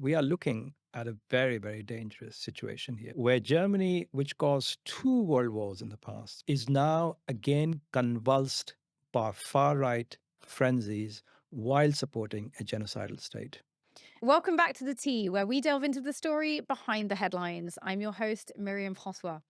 We are looking at a very, very dangerous situation here, where Germany, which caused two world wars in the past, is now again convulsed by far right frenzies while supporting a genocidal state. Welcome back to The Tea, where we delve into the story behind the headlines. I'm your host, Myriam Francois.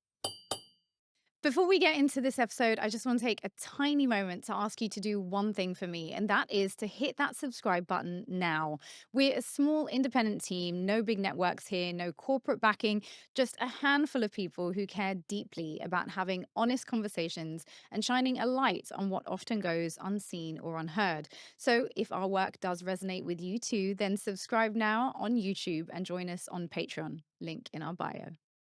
Before we get into this episode, I just want to take a tiny moment to ask you to do one thing for me, and that is to hit that subscribe button now. We're a small independent team, no big networks here, no corporate backing, just a handful of people who care deeply about having honest conversations and shining a light on what often goes unseen or unheard. So if our work does resonate with you too, then subscribe now on YouTube and join us on Patreon. Link in our bio.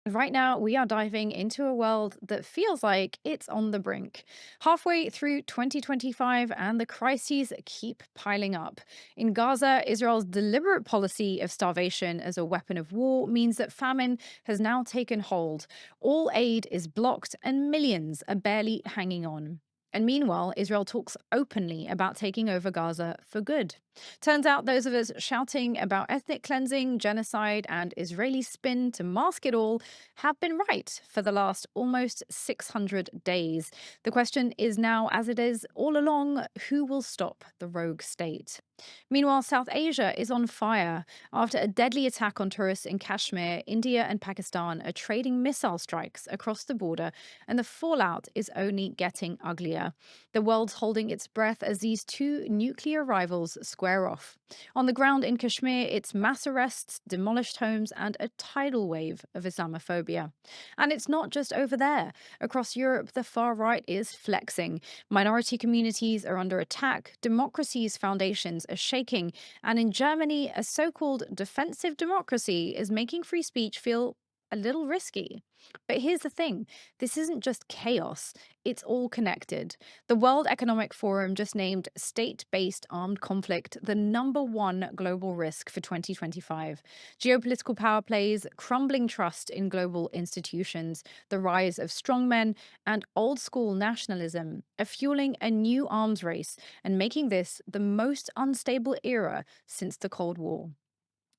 Right now, we are diving into a world that feels like it's on the brink. Halfway through 2025, and the crises keep piling up. In Gaza, Israel's deliberate policy of starvation as a weapon of war means that famine has now taken hold. All aid is blocked, and millions are barely hanging on. And meanwhile, Israel talks openly about taking over Gaza for good. Turns out those of us shouting about ethnic cleansing, genocide, and Israeli spin to mask it all have been right for the last almost 600 days. The question is now, as it is all along, who will stop the rogue state? Meanwhile, South Asia is on fire. After a deadly attack on tourists in Kashmir, India and Pakistan are trading missile strikes across the border, and the fallout is only getting uglier. The world's holding its breath as these two nuclear rivals square off. On the ground in Kashmir, it's mass arrests, demolished homes, and a tidal wave of Islamophobia. And it's not just over there. Across Europe, the far right is flexing. Minority communities are under attack, democracy's foundations are shaking, and in Germany, a so called defensive democracy is making free speech feel a little risky. But here's the thing, this isn't just chaos, it's all connected. The World Economic Forum just named state based armed conflict the number one global risk for 2025. Geopolitical power plays, crumbling trust in global institutions, the rise of strongmen, and old school nationalism are fueling a new arms race and making this the most unstable era since the Cold War.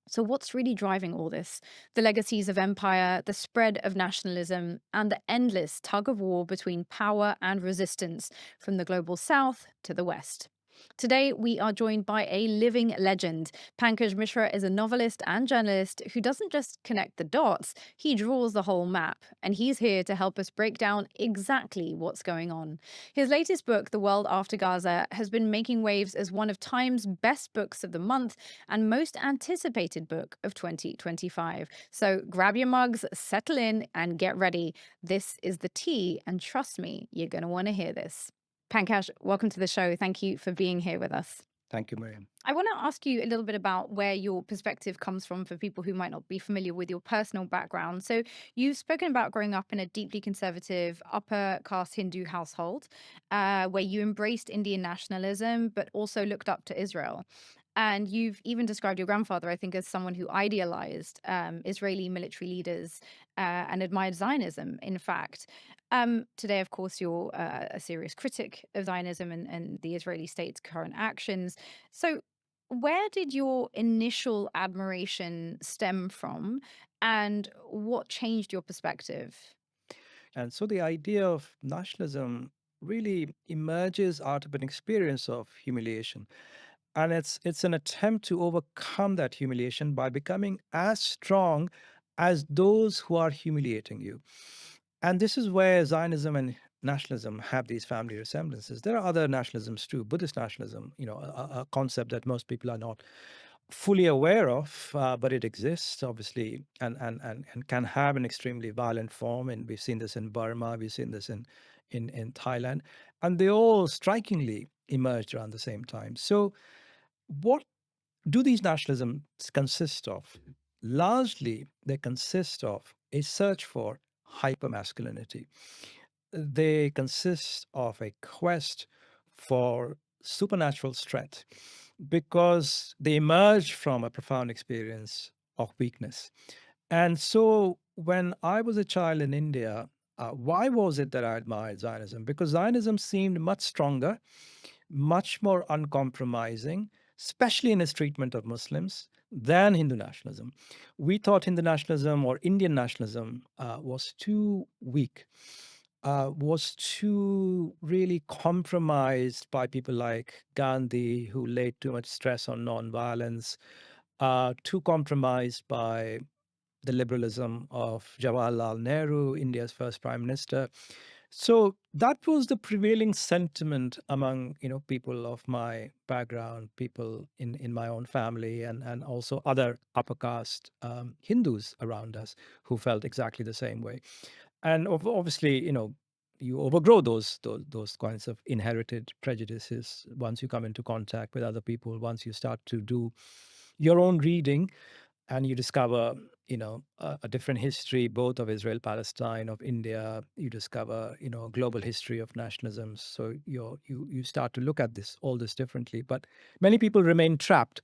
So, what's really driving all this? The legacies of empire, the spread of nationalism, and the endless tug of war between power and resistance from the global south to the west. Today, we are joined by a living legend. Pankaj Mishra is a novelist and journalist who doesn't just connect the dots, he draws the whole map. And he's here to help us break down exactly what's going on. His latest book, The World After Gaza, has been making waves as one of Time's best books of the month and most anticipated book of 2025. So grab your mugs, settle in, and get ready. This is The Tea, and trust me, you're going to want to hear this. Pankaj, welcome to the show. Thank you for being here with us. Thank you, Miriam. I want to ask you a little bit about where your perspective comes from for people who might not be familiar with your personal background. So, you've spoken about growing up in a deeply conservative, upper caste Hindu household, where you embraced Indian nationalism, but also looked up to Israel. And you've even described your grandfather, I think, as someone who idealized Israeli military leaders and admired Zionism, in fact. Today, of course, you're a serious critic of Zionism and the Israeli state's current actions. So, where did your initial admiration stem from, and what changed your perspective? And so the idea of nationalism really emerges out of an experience of humiliation. And it's an attempt to overcome that humiliation by becoming as strong as those who are humiliating you. And this is where Zionism and nationalism have these family resemblances. There are other nationalisms too, Buddhist nationalism, a concept that most people are not fully aware of, but it exists, obviously, and can have an extremely violent form. And we've seen this in Burma, we've seen this in Thailand, and they all strikingly emerged around the same time. So, what do these nationalisms consist of? Largely, they consist of a search for hypermasculinity. They consist of a quest for supernatural strength because they emerge from a profound experience of weakness. And so, when I was a child in India, why was it that I admired Zionism? Because Zionism seemed much stronger, much more uncompromising, especially in its treatment of Muslims, than Hindu nationalism. We thought Hindu nationalism or Indian nationalism was too weak, was too really compromised by people like Gandhi, who laid too much stress on nonviolence, too compromised by the liberalism of Jawaharlal Nehru, India's first prime minister. So that was the prevailing sentiment among people of my background, people in my own family, and also other upper caste Hindus around us who felt exactly the same way. And obviously, you overgrow those kinds of inherited prejudices once you come into contact with other people, once you start to do your own reading and you discover a different history both of Israel, Palestine, of India. You discover a global history of nationalisms, so you start to look at this differently. But many people remain trapped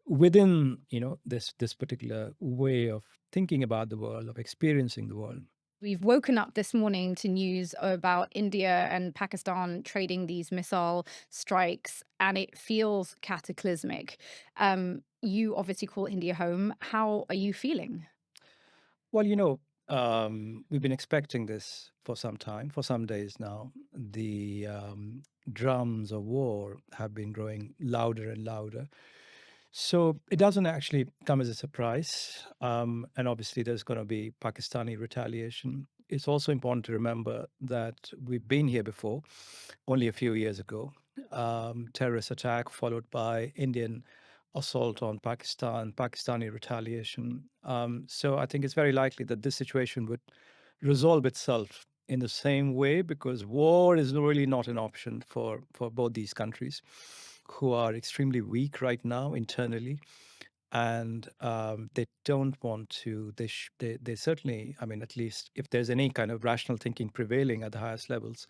within this particular way of thinking about the world, of experiencing the world. We've woken up this morning to news about India and Pakistan trading these missile strikes, and it feels cataclysmic. You obviously call India home. How are you feeling? Well, we've been expecting this for some time, for some days now. The drums of war have been growing louder and louder. So it doesn't actually come as a surprise. And obviously, there's going to be Pakistani retaliation. It's also important to remember that we've been here before, only a few years ago. Terrorist attack followed by Indian assault on Pakistan, Pakistani retaliation. So I think it's very likely that this situation would resolve itself in the same way, because war is really not an option for both these countries, who are extremely weak right now internally, and they don't want to. They certainly, I mean, at least if there's any kind of rational thinking prevailing at the highest levels,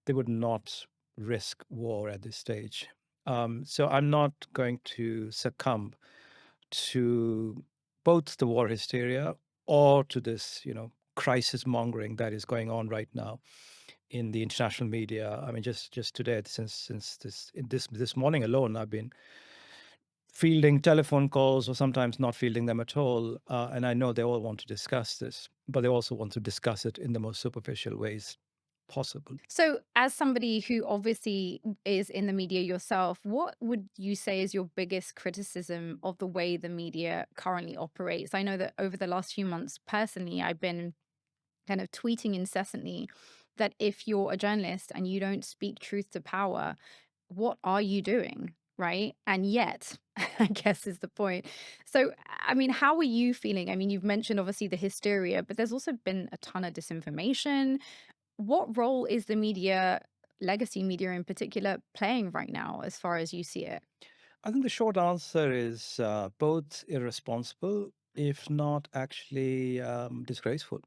they would not risk war at this stage. So I'm not going to succumb to both the war hysteria or to this, crisis mongering that is going on right now in the international media. I mean, just today, since this morning alone, I've been fielding telephone calls or sometimes not fielding them at all. And I know they all want to discuss this, but they also want to discuss it in the most superficial ways possible. So, as somebody who obviously is in the media yourself, what would you say is your biggest criticism of the way the media currently operates? I know that over the last few months, personally, I've been kind of tweeting incessantly that if you're a journalist and you don't speak truth to power, what are you doing? Right. And yet, I guess is the point. So, I mean, how are you feeling? I mean, you've mentioned obviously the hysteria, but there's also been a ton of disinformation. What role is the media, legacy media in particular, playing right now as far as you see it? I think the short answer is both irresponsible, if not actually disgraceful.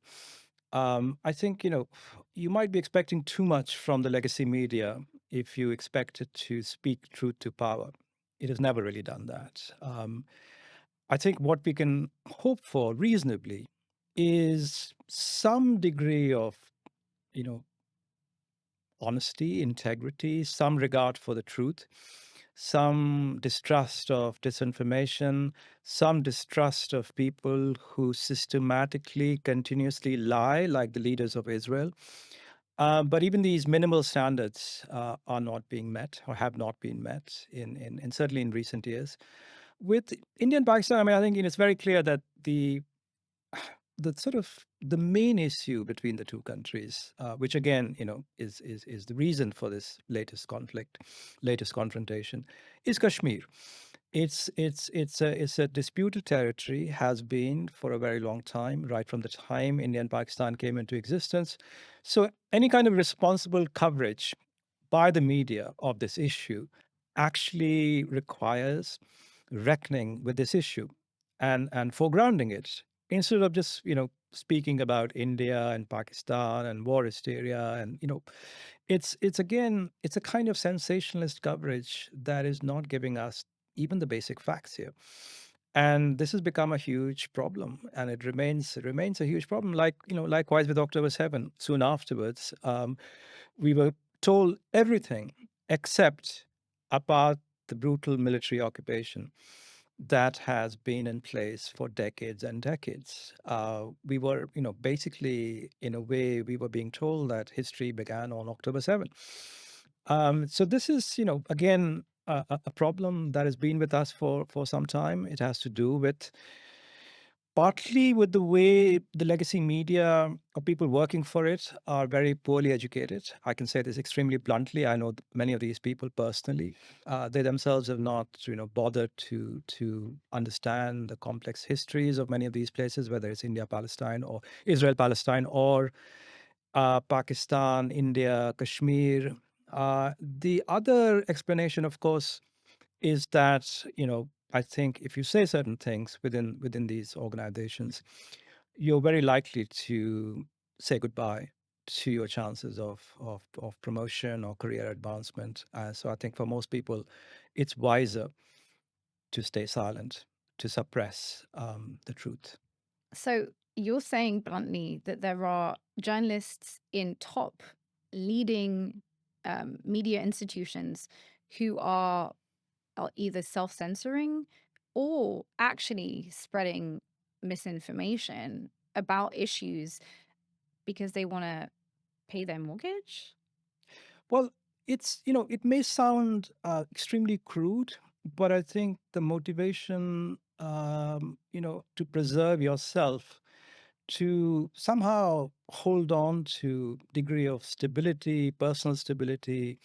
I think, you might be expecting too much from the legacy media if you expect it to speak truth to power. It has never really done that. I think what we can hope for reasonably is some degree of, you know, honesty, integrity, some regard for the truth, some distrust of disinformation, some distrust of people who systematically, continuously lie, like the leaders of Israel. But even these minimal standards are not being met or have not been met in certainly in recent years. With India and Pakistan, I mean, I think it's very clear that the sort of the main issue between the two countries, which again, is the reason for this latest conflict, latest confrontation, is Kashmir. It's a disputed territory, has been for a very long time, right from the time India and Pakistan came into existence. So any kind of responsible coverage by the media of this issue actually requires reckoning with this issue and foregrounding it, instead of just speaking about India and Pakistan and war hysteria. And it's a kind of sensationalist coverage that is not giving us even the basic facts here. And this has become a huge problem, and it remains a huge problem. Like, likewise with October 7, soon afterwards, we were told everything except about the brutal military occupation. that has been in place for decades and decades. We were, basically, in a way, we were being told that history began on October 7th. So this is, again, a problem that has been with us for some time. It has to do with partly with the way the legacy media or people working for it are very poorly educated. I can say this extremely bluntly. I know many of these people personally. They themselves have not, bothered to understand the complex histories of many of these places, whether it's India, Palestine, or Israel, Palestine, or Pakistan, India, Kashmir. The other explanation, of course, is that I think if you say certain things within these organizations, you're very likely to say goodbye to your chances of promotion or career advancement. So I think for most people, it's wiser to stay silent, to suppress the truth. So you're saying bluntly that there are journalists in top leading media institutions who are either self censoring or actually spreading misinformation about issues because they want to pay their mortgage? Well, it may sound extremely crude, but I think the motivation, to preserve yourself, to somehow hold on to degree of stability, personal stability,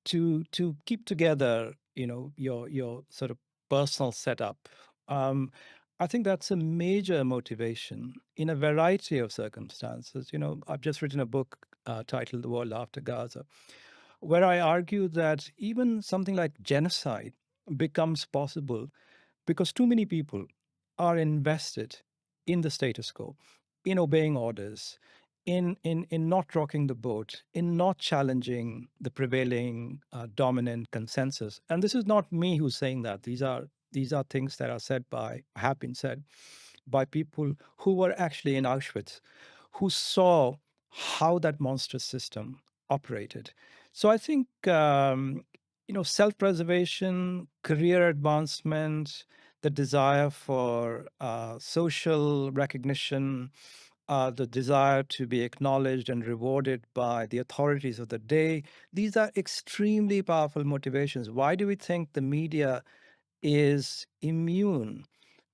to keep together, your sort of personal setup. Um, I think that's a major motivation in a variety of circumstances. I've just written a book titled "The World After Gaza," where I argue that even something like genocide becomes possible because too many people are invested in the status quo, in obeying orders, in not rocking the boat, in not challenging the prevailing dominant consensus. And this is not me who's saying that. These are things that are said by have been said by people who were actually in Auschwitz, who saw how that monstrous system operated. So I think self-preservation, career advancement, the desire for social recognition, the desire to be acknowledged and rewarded by the authorities of the day. These are extremely powerful motivations. Why do we think the media is immune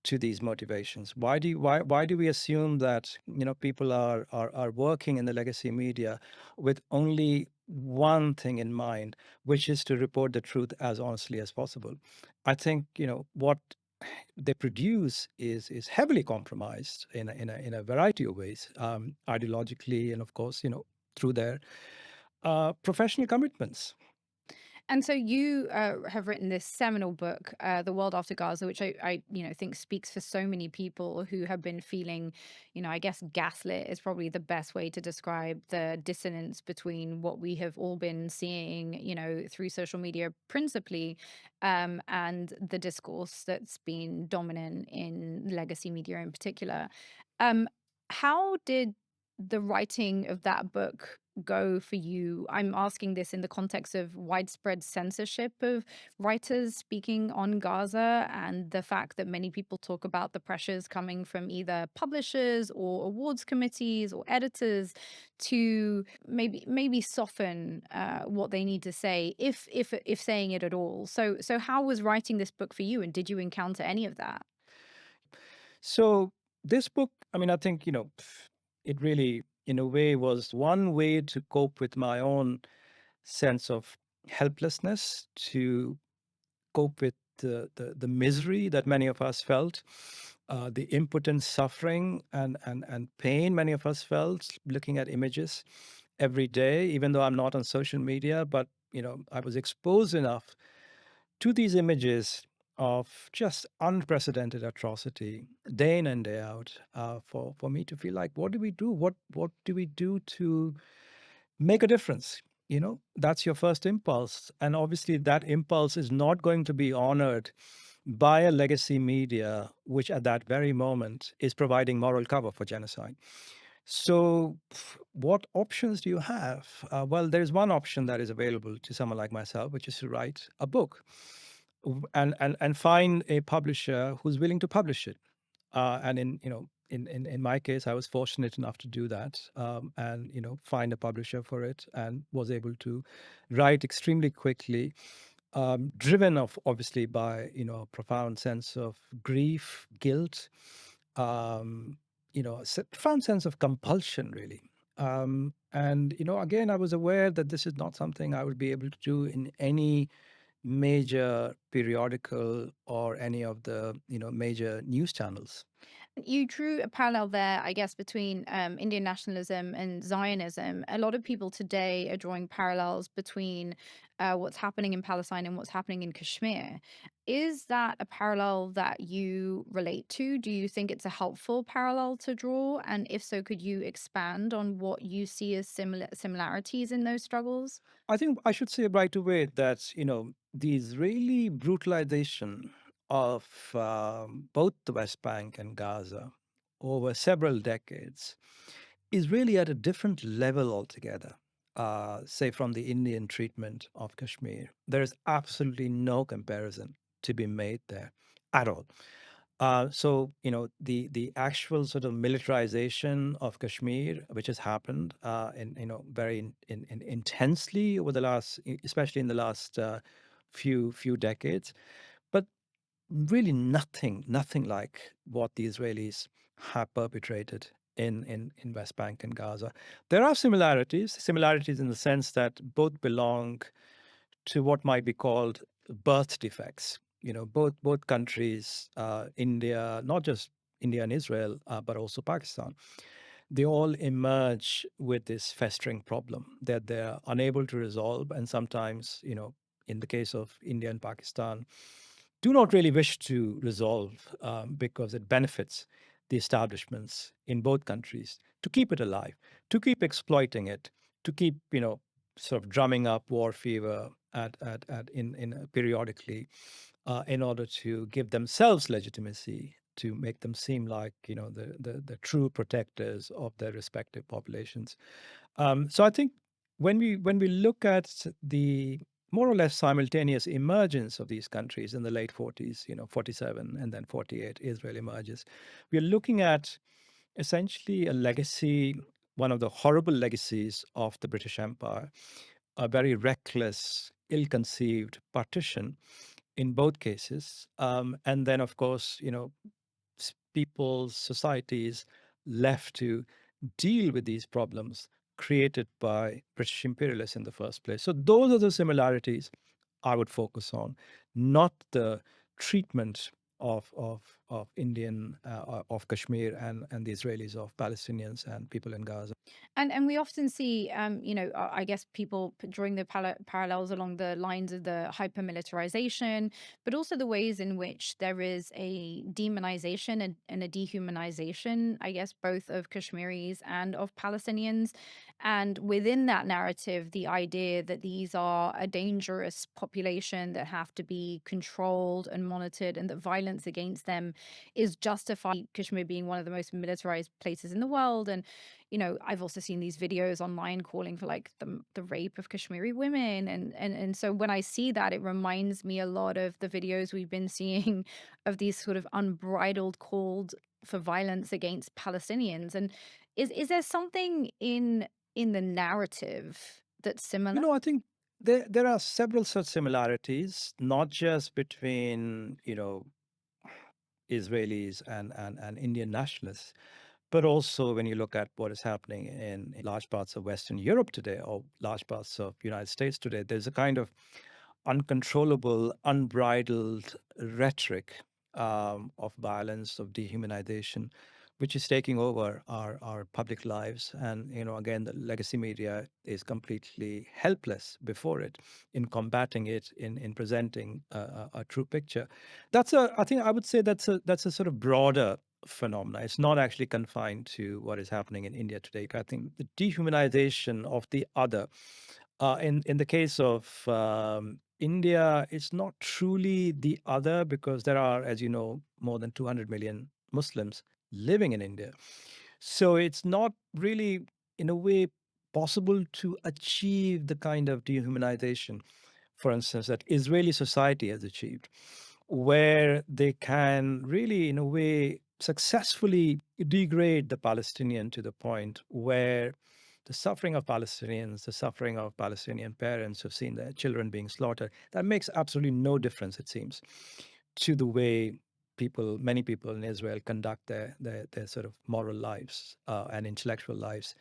to these motivations? Why do we assume that people are working in the legacy media with only one thing in mind, which is to report the truth as honestly as possible? I think what they produce is heavily compromised in a variety of ways, ideologically, and of course through their professional commitments. And so you have written this seminal book, "The World After Gaza," which I think speaks for so many people who have been feeling, I guess gaslit is probably the best way to describe the dissonance between what we have all been seeing, through social media principally, and the discourse that's been dominant in legacy media in particular. Um, how did the writing of that book go for you? I'm asking this in the context of widespread censorship of writers speaking on Gaza and the fact that many people talk about the pressures coming from either publishers or awards committees or editors to maybe soften what they need to say, if saying it at all. So how was writing this book for you, and did you encounter any of that? So this book, I mean, I think, it really, in a way, was one way to cope with my own sense of helplessness, to cope with the misery that many of us felt, the impotent suffering and pain many of us felt looking at images every day, even though I'm not on social media, but I was exposed enough to these images of just unprecedented atrocity day in and day out, for me to feel like, what do we do? What do we do to make a difference? That's your first impulse. And obviously, that impulse is not going to be honored by a legacy media, which at that very moment is providing moral cover for genocide. So, what options do you have? Well, there is one option that is available to someone like myself, which is to write a book. and find a publisher who's willing to publish it. And in in my case, I was fortunate enough to do that, and find a publisher for it, and was able to write extremely quickly, driven of obviously by a profound sense of grief, guilt, um, profound sense of compulsion, really. And again, I was aware that this is not something I would be able to do in any major periodical or any of the major news channels. You drew a parallel there, I guess, between Indian nationalism and Zionism. A lot of people today are drawing parallels between what's happening in Palestine and what's happening in Kashmir. Is that a parallel that you relate to? Do you think it's a helpful parallel to draw? And if so, could you expand on what you see as similarities in those struggles? I think I should say right away that the Israeli brutalization of both the West Bank and Gaza over several decades is really at a different level altogether. Say from the Indian treatment of Kashmir, there is absolutely no comparison to be made there at all. So the actual sort of militarization of Kashmir, which has happened in very intensely over the last, especially in the last few decades, but really nothing like what the Israelis have perpetrated in West Bank and Gaza. There are similarities in the sense that both belong to what might be called birth defects. Both countries, India, not just India and Israel, but also Pakistan, they all emerge with this festering problem that they're unable to resolve, and sometimes, in the case of India and Pakistan, do not really wish to resolve, because it benefits the establishments in both countries to keep it alive, to keep exploiting it, to keep sort of drumming up war fever at in periodically, in order to give themselves legitimacy, to make them seem like the true protectors of their respective populations. So I think when we look at the more or less simultaneous emergence of these countries in the late 40s, 47 and then 48, Israel emerges. We're looking at essentially a legacy, one of the horrible legacies of the British Empire, a very reckless, ill conceived partition in both cases. And then, of course, people's societies left to deal with these problems created by British imperialists in the first place. So, those are the similarities I would focus on, not the treatment of Indian, of Kashmir, and the Israelis of Palestinians and people in Gaza. And we often see, I guess people drawing the parallels along the lines of the hyper-militarization, but also the ways in which there is a demonization and a dehumanization, I guess, both of Kashmiris and of Palestinians. And within that narrative, the idea that these are a dangerous population that have to be controlled and monitored, and that violence against them is justified. Kashmir being one of the most militarized places in the world, and I've also seen these videos online calling for like the rape of Kashmiri women, and so when I see that, it reminds me a lot of the videos we've been seeing of these sort of unbridled calls for violence against Palestinians. And is there something in the narrative that's similar? I think there are several such similarities, not just between Israelis and Indian nationalists, but also when you look at what is happening in large parts of Western Europe today, or large parts of United States today, there's a kind of uncontrollable, unbridled rhetoric, of violence, of dehumanization, which is taking over our public lives. And, again, the legacy media is completely helpless before it in combating it, in presenting a true picture. I think I would say that's a sort of broader phenomena. It's not actually confined to what is happening in India today. I think the dehumanization of the other, in the case of India, it's not truly the other, because there are, as you know, more than 200 million Muslims living in India. So it's not really, in a way, possible to achieve the kind of dehumanization for instance, that Israeli society has achieved, where they can really, in a way, successfully degrade the Palestinian to the point where the suffering of Palestinians, the suffering of Palestinian parents who've seen their children being slaughtered, that makes absolutely no difference, it seems, to the way many people in Israel conduct their sort of moral lives and intellectual lives.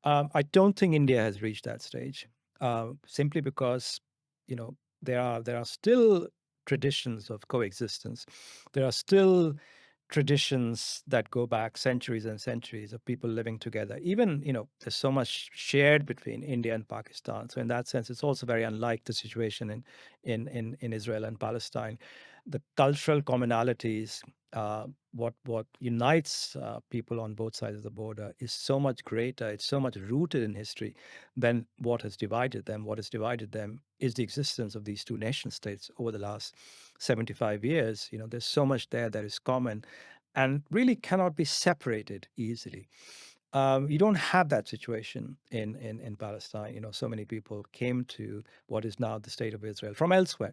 I don't think India has reached that stage, simply because, you know, there are still traditions of coexistence. There are still traditions that go back centuries and centuries of people living together. Even, there's so much shared between India and Pakistan. So in that sense, it's also very unlike the situation in Israel and Palestine. The cultural commonalities, what unites people on both sides of the border is so much greater. It's so much rooted in history than what has divided them. What has divided them is the existence of these two nation states over the last 75 years. There's so much there that is common and really cannot be separated easily. You don't have that situation in Palestine. So many people came to what is now the state of Israel from elsewhere.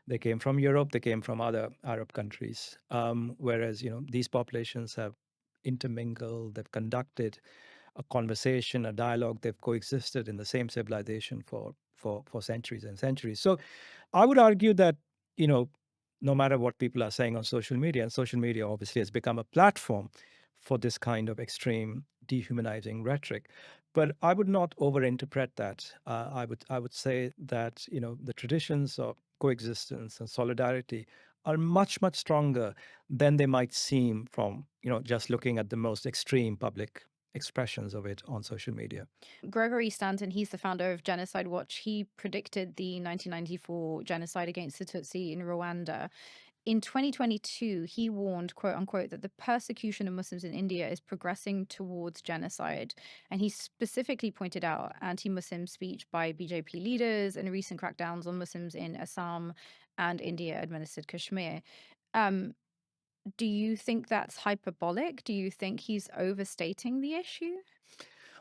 They came from Europe, they came from other Arab countries. Whereas, these populations have intermingled, they've conducted a conversation, a dialogue, they've coexisted in the same civilization for centuries and centuries. So I would argue that, you know, no matter what people are saying on social media, and social media obviously has become a platform for this kind of extreme dehumanizing rhetoric. But I would not overinterpret that. I would say that, the traditions of coexistence and solidarity are much, much stronger than they might seem from, just looking at the most extreme public expressions of it on social media. Gregory Stanton, he's the founder of Genocide Watch. He predicted the 1994 genocide against the Tutsi in Rwanda. In 2022, he warned, quote unquote, that the persecution of Muslims in India is progressing towards genocide. And he specifically pointed out anti Muslim speech by BJP leaders and recent crackdowns on Muslims in Assam and India administered Kashmir. Um, do you think that's hyperbolic? Do you think he's overstating the issue?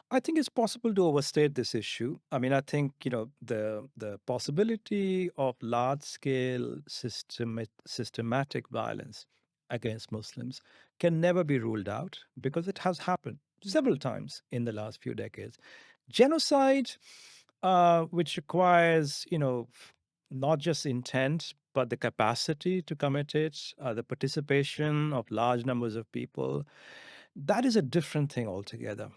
I think it's possible to overstate this issue. I mean, I think, the possibility of large scale systematic violence against Muslims can never be ruled out because it has happened several times in the last few decades. Genocide, which requires, not just intent, but the capacity to commit it, the participation of large numbers of people, that is a different thing altogether.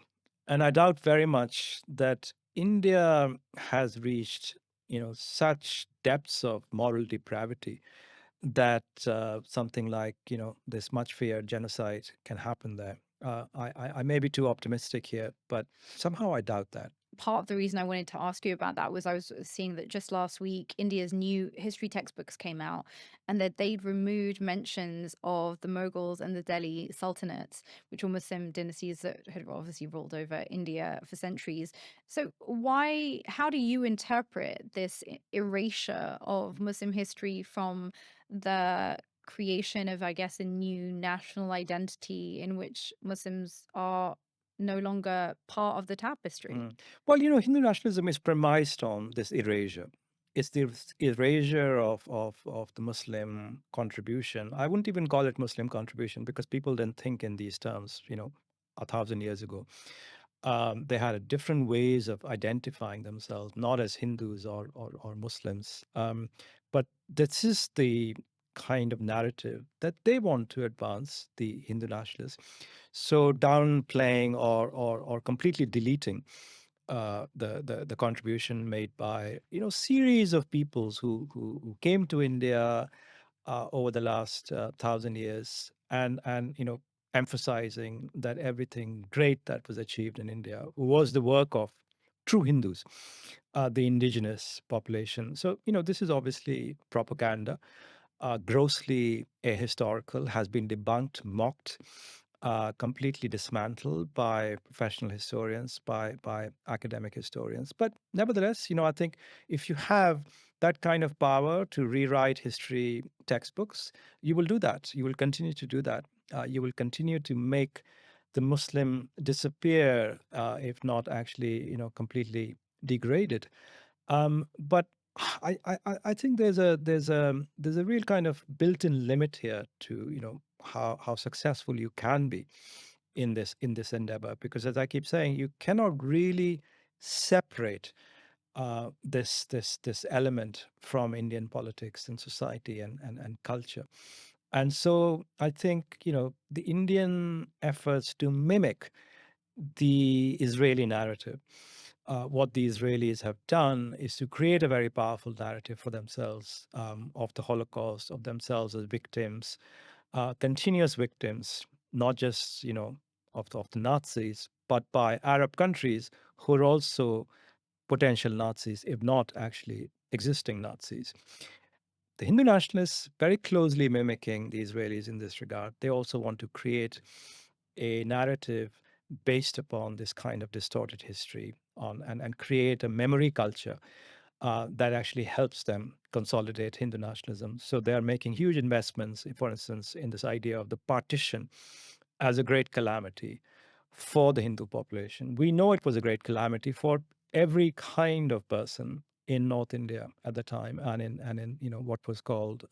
And I doubt very much that India has reached, such depths of moral depravity that something like, this much feared genocide can happen there. I may be too optimistic here, but somehow I doubt that. Part of the reason I wanted to ask you about that was I was seeing that just last week, India's new history textbooks came out and that they'd removed mentions of the Mughals and the Delhi Sultanates, which were Muslim dynasties that had obviously ruled over India for centuries. So, how do you interpret this erasure of Muslim history from the creation of, I guess, a new national identity in which Muslims are no longer part of the tapestry? Well, Hindu nationalism is premised on this erasure. It's the erasure of the Muslim contribution. I wouldn't even call it Muslim contribution because people didn't think in these terms, 1,000 years ago. They had different ways of identifying themselves, not as Hindus or Muslims. But this is the kind of narrative that they want to advance, the Hindu nationalists. So downplaying or completely deleting the contribution made by series of peoples who came to India over the last 1,000 years, and emphasizing that everything great that was achieved in India was the work of true Hindus, the indigenous population. So this is obviously propaganda, grossly ahistorical, has been debunked, mocked, completely dismantled by professional historians, by academic historians. But nevertheless, I think if you have that kind of power to rewrite history textbooks, you will do that. You will continue to do that. You will continue to make the Muslim disappear, if not actually, completely degraded. But I think there's a real kind of built-in limit here to how successful you can be in this endeavor, because as I keep saying, you cannot really separate this element from Indian politics and society and culture. And so I think the Indian efforts to mimic the Israeli narrative. What the Israelis have done is to create a very powerful narrative for themselves, of the Holocaust, of themselves as victims, continuous victims, not just of the Nazis, but by Arab countries who are also potential Nazis, if not actually existing Nazis. The Hindu nationalists, very closely mimicking the Israelis in this regard, they also want to create a narrative based upon this kind of distorted history and create a memory culture that actually helps them consolidate Hindu nationalism. So they are making huge investments, for instance, in this idea of the partition as a great calamity for the Hindu population. We know it was a great calamity for every kind of person in North India at the time, and in what was called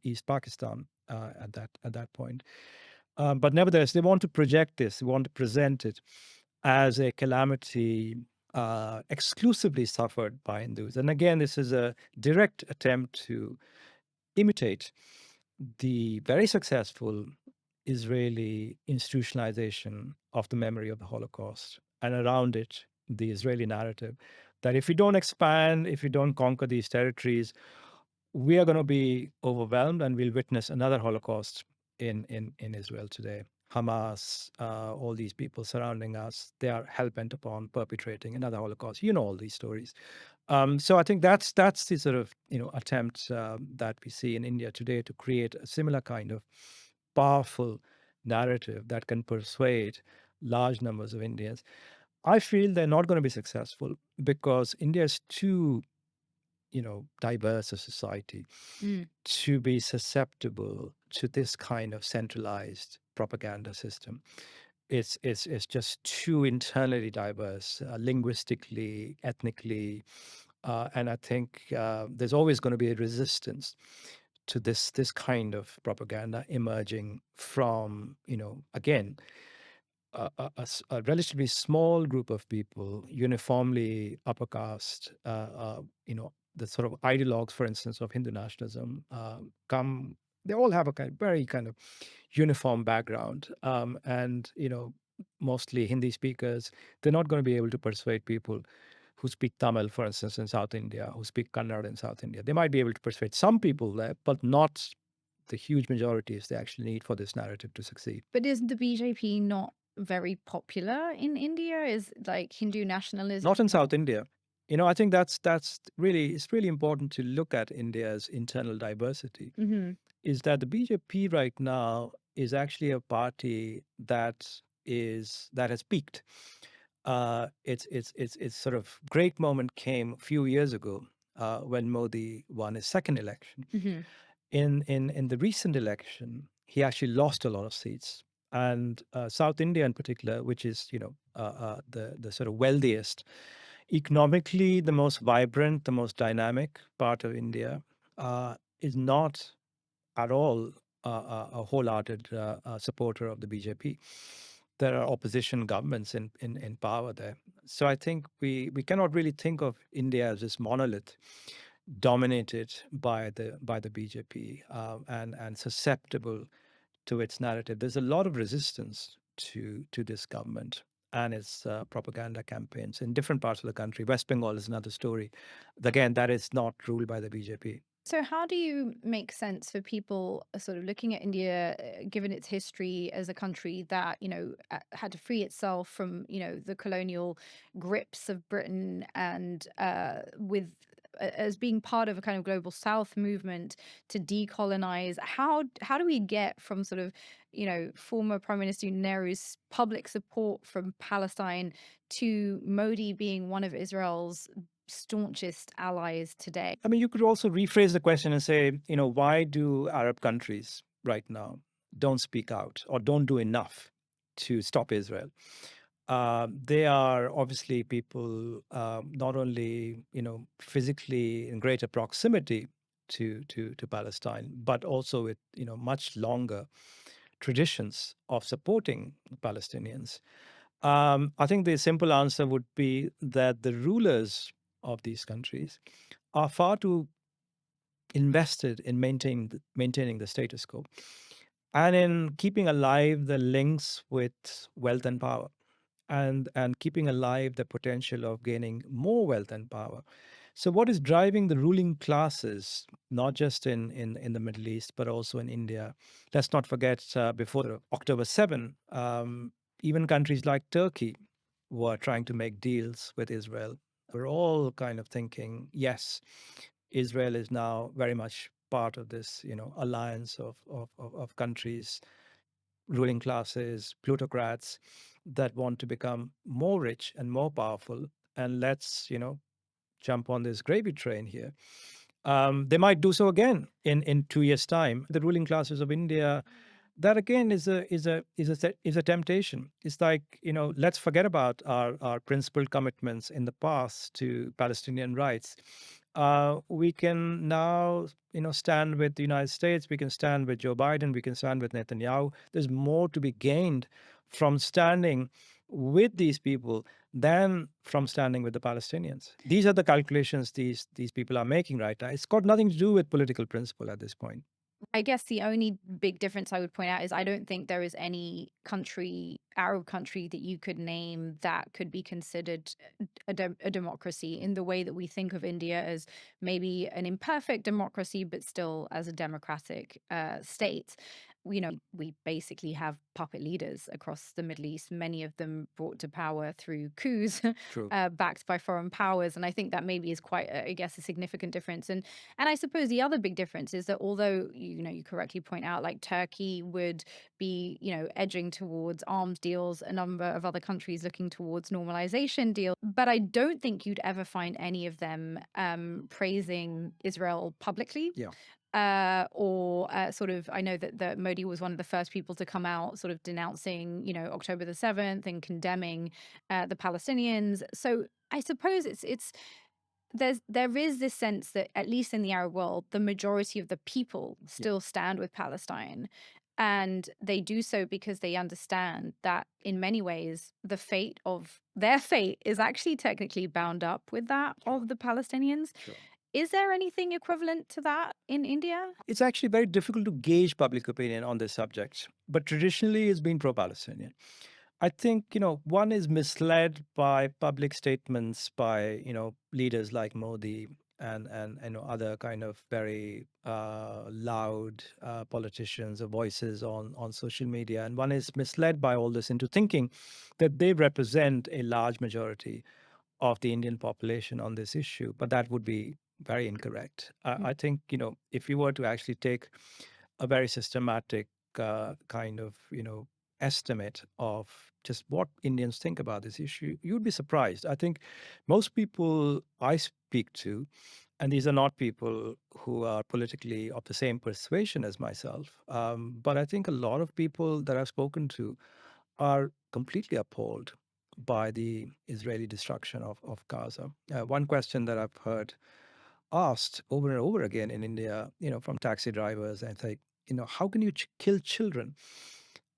East Pakistan at that point. But nevertheless, they want to project this. They want to present it as a calamity exclusively suffered by Hindus. And again, this is a direct attempt to imitate the very successful Israeli institutionalization of the memory of the Holocaust, and around it, the Israeli narrative that if we don't expand, if we don't conquer these territories, we are going to be overwhelmed and we'll witness another Holocaust in Israel today. Hamas, all these people surrounding us, they are hell bent upon perpetrating another Holocaust. You know all these stories. So I think that's the sort of attempt that we see in India today to create a similar kind of powerful narrative that can persuade large numbers of Indians. I feel they're not going to be successful because India is too diverse a society Mm. to be susceptible to this kind of centralized propaganda system. It's just too internally diverse, linguistically, ethnically, and I think there's always going to be a resistance to this kind of propaganda emerging from again a relatively small group of people, uniformly upper caste, the sort of ideologues, for instance, of Hindu nationalism, come. They all have a very kind of uniform background, and mostly Hindi speakers. They're not going to be able to persuade people who speak Tamil, for instance, in South India, who speak Kannada in South India. They might be able to persuade some people there, but not the huge majorities they actually need for this narrative to succeed. But is the BJP not very popular in India? Is like Hindu nationalism Not in not? South India. I think that's really it's really important to look at India's internal diversity. Hmm. Is that the BJP right now is actually a party that has peaked. Its sort of great moment came a few years ago when Modi won his second election. Hmm. In the recent election, he actually lost a lot of seats, and South India in particular, which is the sort of wealthiest, economically the most vibrant, the most dynamic part of India, is not at all a wholehearted supporter of the BJP. There are opposition governments in power there. So I think we cannot really think of India as this monolith dominated by the BJP, and susceptible to its narrative. There's a lot of resistance to this government and its propaganda campaigns in different parts of the country. West Bengal is another story. Again, that is not ruled by the BJP. So, how do you make sense for people sort of looking at India, given its history as a country that, had to free itself from, the colonial grips of Britain and as being part of a kind of global South movement to decolonize? How do we get from sort of, former Prime Minister Nehru's public support from Palestine to Modi being one of Israel's staunchest allies today? I mean, you could also rephrase the question and say, why do Arab countries right now don't speak out or don't do enough to stop Israel? They are obviously people not only physically in greater proximity to Palestine, but also with much longer traditions of supporting Palestinians. I think the simple answer would be that the rulers of these countries are far too invested in maintaining the status quo and in keeping alive the links with wealth and power, and keeping alive the potential of gaining more wealth and power. So, what is driving the ruling classes, not just in the Middle East, but also in India? Let's not forget, before the October 7, even countries like Turkey were trying to make deals with Israel. We're all kind of thinking, yes, Israel is now very much part of this, alliance of countries, ruling classes, plutocrats that want to become more rich and more powerful. And let's, jump on this gravy train here. They might do so again in 2 years' time. The ruling classes of India, that again is a temptation. It's like, let's forget about our principled commitments in the past to Palestinian rights. We can now stand with the United States. We can stand with Joe Biden. We can stand with Netanyahu. There's more to be gained from standing with these people than from standing with the Palestinians. These are the calculations these people are making right now. It's got nothing to do with political principle at this point. I guess the only big difference I would point out is I don't think there is any country, Arab country, that you could name that could be considered a democracy in the way that we think of India as maybe an imperfect democracy, but still as a democratic state. We basically have puppet leaders across the Middle East, many of them brought to power through coups True. backed by foreign powers. And I think that maybe is quite, I guess, a significant difference. And I suppose the other big difference is that although you correctly point out, like Turkey would be edging towards arms deals, a number of other countries looking towards normalization deals, but I don't think you'd ever find any of them praising Israel publicly. Yeah. Or sort of, I know that Modi was one of the first people to come out sort of denouncing, October the 7th and condemning the Palestinians. So I suppose there is this sense that at least in the Arab world, the majority of the people Yeah. still stand with Palestine. And they do so because they understand that in many ways, their fate is actually technically bound up with that Sure. of the Palestinians. Sure. Is there anything equivalent to that in India? It's actually very difficult to gauge public opinion on this subject, but traditionally it's been pro-Palestinian. I think, one is misled by public statements by, leaders like Modi and other kind of very loud politicians or voices on social media. And one is misled by all this into thinking that they represent a large majority of the Indian population on this issue, but that would be very incorrect. I think, if you were to actually take a very systematic kind of, estimate of just what Indians think about this issue, you'd be surprised. I think most people I speak to, and these are not people who are politically of the same persuasion as myself, but I think a lot of people that I've spoken to are completely appalled by the Israeli destruction of Gaza. One question that I've heard asked over and over again in India, from taxi drivers, I think, how can you kill children?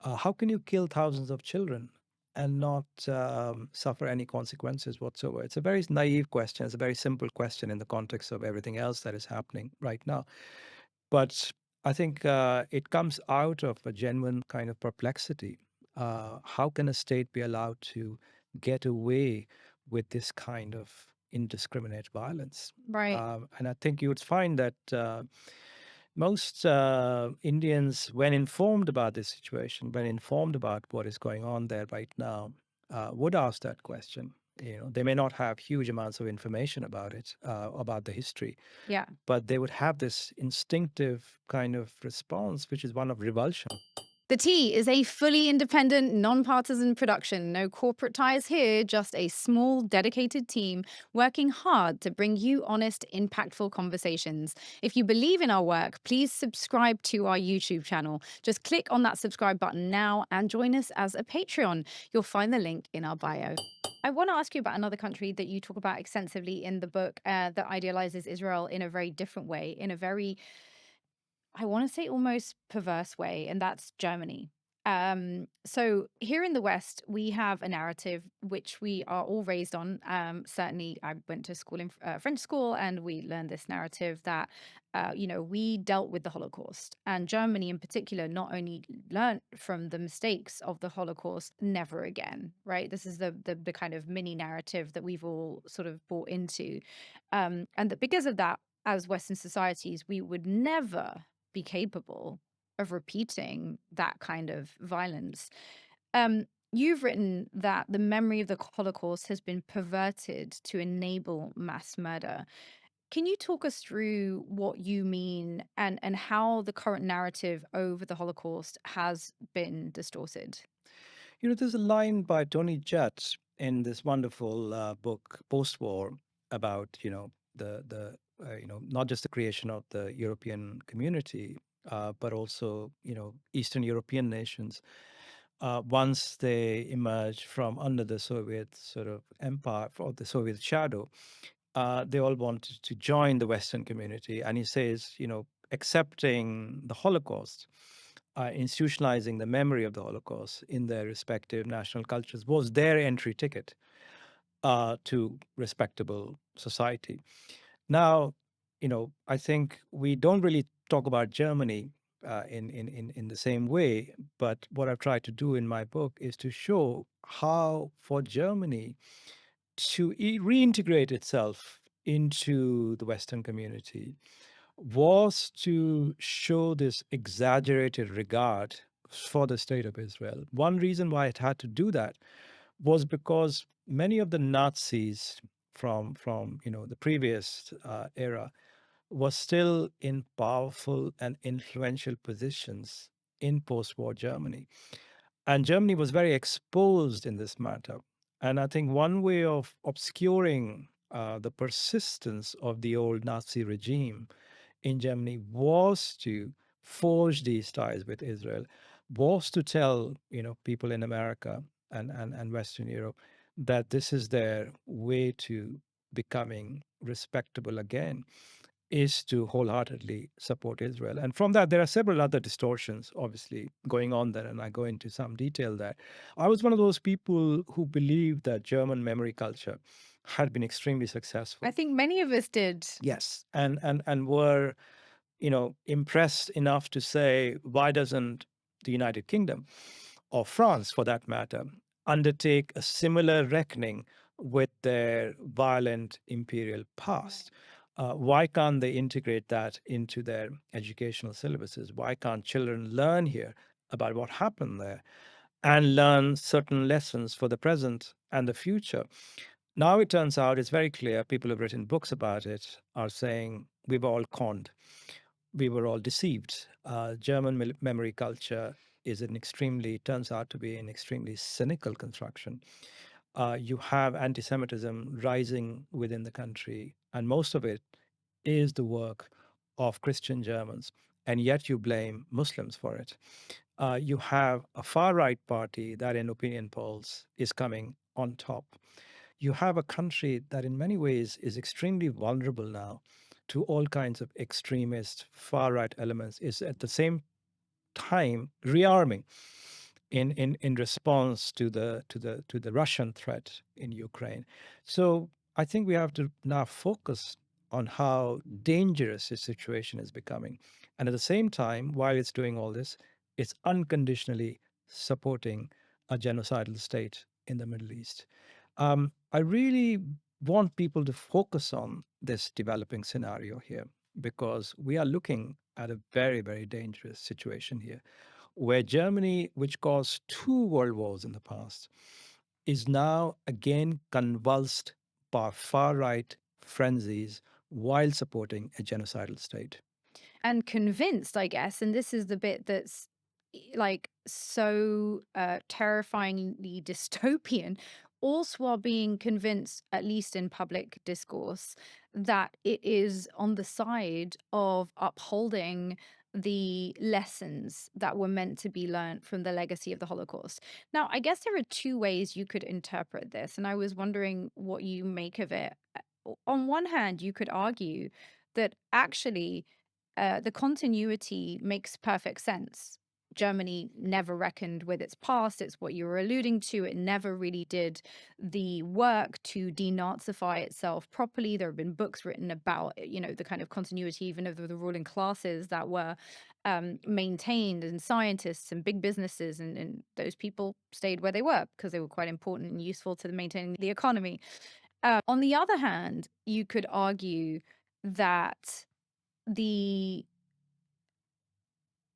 How can you kill thousands of children and not suffer any consequences whatsoever? It's a very naive question. It's a very simple question in the context of everything else that is happening right now. But I think it comes out of a genuine kind of perplexity. How can a state be allowed to get away with this kind of indiscriminate violence? Right. And I think you would find that most Indians, when informed about this situation, when informed about what is going on there right now, would ask that question. They may not have huge amounts of information about it, about the history, Yeah. but they would have this instinctive kind of response, which is one of revulsion. The Tea is a fully independent, nonpartisan production. No corporate ties here, just a small, dedicated team working hard to bring you honest, impactful conversations. If you believe in our work, please subscribe to our YouTube channel. Just click on that subscribe button now and join us as a Patreon. You'll find the link in our bio. I want to ask you about another country that you talk about extensively in the book that idealizes Israel in a very different way, in a very, I want to say, almost perverse way, and that's Germany. So here in the West, we have a narrative which we are all raised on. Certainly, I went to school in French school, and we learned this narrative that, we dealt with the Holocaust, and Germany in particular not only learned from the mistakes of the Holocaust, never again. Right? This is the kind of mini narrative that we've all sort of bought into, and that because of that, as Western societies, we would never be capable of repeating that kind of violence. You've written that the memory of the Holocaust has been perverted to enable mass murder. Can you talk us through what you mean and how the current narrative over the Holocaust has been distorted? There's a line by Tony Judt in this wonderful book, Post-War, about not just the creation of the European community, but also Eastern European nations. Once they emerged from under the Soviet sort of empire or the Soviet shadow, they all wanted to join the Western community. And he says, accepting the Holocaust, institutionalizing the memory of the Holocaust in their respective national cultures was their entry ticket to respectable society. Now, I think we don't really talk about Germany in the same way, but what I've tried to do in my book is to show how for Germany to reintegrate itself into the Western community was to show this exaggerated regard for the state of Israel. One reason why it had to do that was because many of the Nazis from the previous era was still in powerful and influential positions in post-war Germany. And Germany was very exposed in this matter. And I think one way of obscuring the persistence of the old Nazi regime in Germany was to forge these ties with Israel, was to tell people in America and Western Europe that this is their way to becoming respectable again, is to wholeheartedly support Israel. And from that, there are several other distortions, obviously, going on there, and I go into some detail there. I was one of those people who believed that German memory culture had been extremely successful. I think many of us did. Yes, and were impressed enough to say, why doesn't the United Kingdom, or France for that matter, undertake a similar reckoning with their violent imperial past? Why can't they integrate that into their educational syllabuses? Why can't children learn here about what happened there and learn certain lessons for the present and the future? Now it turns out it's very clear, people have written books about it, are saying we were all conned, we were all deceived. German memory culture is turns out to be an extremely cynical construction. You have anti Semitism rising within the country, and most of it is the work of Christian Germans, and yet you blame Muslims for it. You have a far right party that, in opinion polls, is coming on top. You have a country that, in many ways, is extremely vulnerable now to all kinds of extremist far right elements, is at the same time rearming in response to the Russian threat in Ukraine. So I think we have to now focus on how dangerous this situation is becoming. And at the same time, while it's doing all this, it's unconditionally supporting a genocidal state in the Middle East. I really want people to focus on this developing scenario here because we are looking at a very, very dangerous situation here where Germany, which caused two world wars in the past, is now again convulsed by far right frenzies while supporting a genocidal state. And convinced, I guess, and this is the bit that's like so terrifyingly dystopian, also are being convinced, at least in public discourse, that it is on the side of upholding the lessons that were meant to be learned from the legacy of the Holocaust. Now, I guess there are two ways you could interpret this, and I was wondering what you make of it. On one hand, you could argue that actually the continuity makes perfect sense. Germany never reckoned with its past. It's what you were alluding to. It never really did the work to denazify itself properly. There have been books written about, the kind of continuity even of the ruling classes that were maintained, and scientists and big businesses, and those people stayed where they were because they were quite important and useful to maintaining the economy. On the other hand, you could argue that the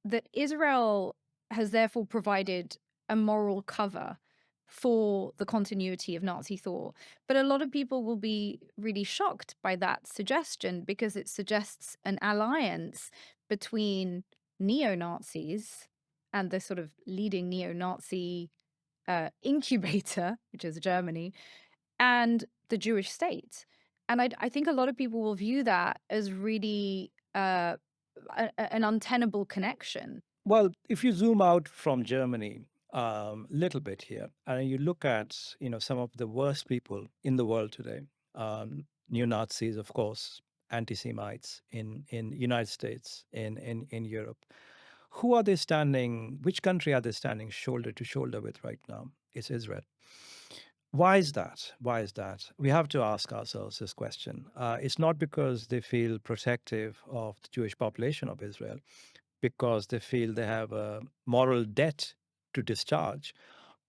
that Israel has therefore provided a moral cover for the continuity of Nazi thought. But a lot of people will be really shocked by that suggestion because it suggests an alliance between neo Nazis and the sort of leading neo Nazi incubator, which is Germany, and the Jewish state. And I think a lot of people will view that as really an untenable connection. Well, if you zoom out from Germany little bit here, and you look at some of the worst people in the world today, neo Nazis, of course, anti-Semites in United States, in Europe, who are they standing? Which country are they standing shoulder to shoulder with right now? It's Israel. Why is that? Why is that? We have to ask ourselves this question. It's not because they feel protective of the Jewish population of Israel, because they feel they have a moral debt to discharge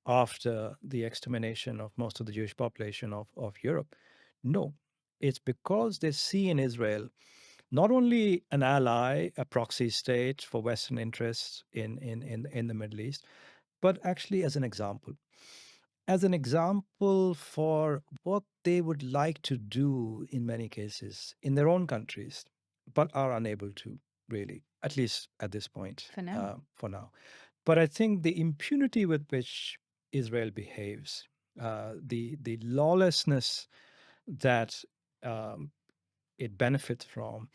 after the extermination of most of the Jewish population of Europe. No, it's because they see in Israel not only an ally, a proxy state for Western interests in the Middle East, but actually as an example for what they would like to do in many cases in their own countries, but are unable to really, at least at this point, For now. for now. But I think the impunity with which Israel behaves, the lawlessness that um, it benefits from,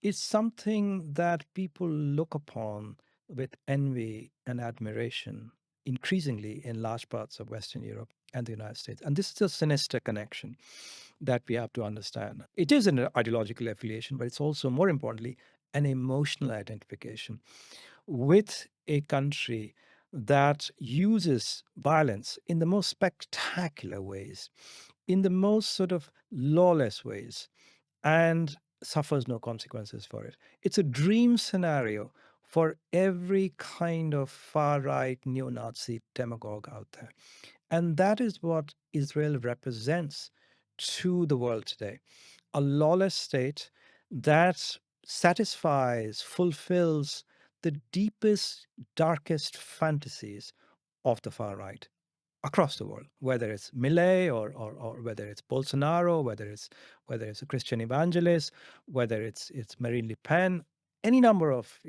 is something that people look upon with envy and admiration increasingly in large parts of Western Europe and the United States. And this is a sinister connection that we have to understand. It is an ideological affiliation, but it's also, more importantly, an emotional identification with a country that uses violence in the most spectacular ways, in the most sort of lawless ways, and suffers no consequences for it. It's a dream scenario for every kind of far right neo Nazi demagogue out there. And that is what Israel represents to the world today, a lawless state that satisfies, fulfills the deepest, darkest fantasies of the far right across the world, whether it's Millet or whether it's Bolsonaro, whether it's a Christian evangelist, whether it's Marine Le Pen, any number of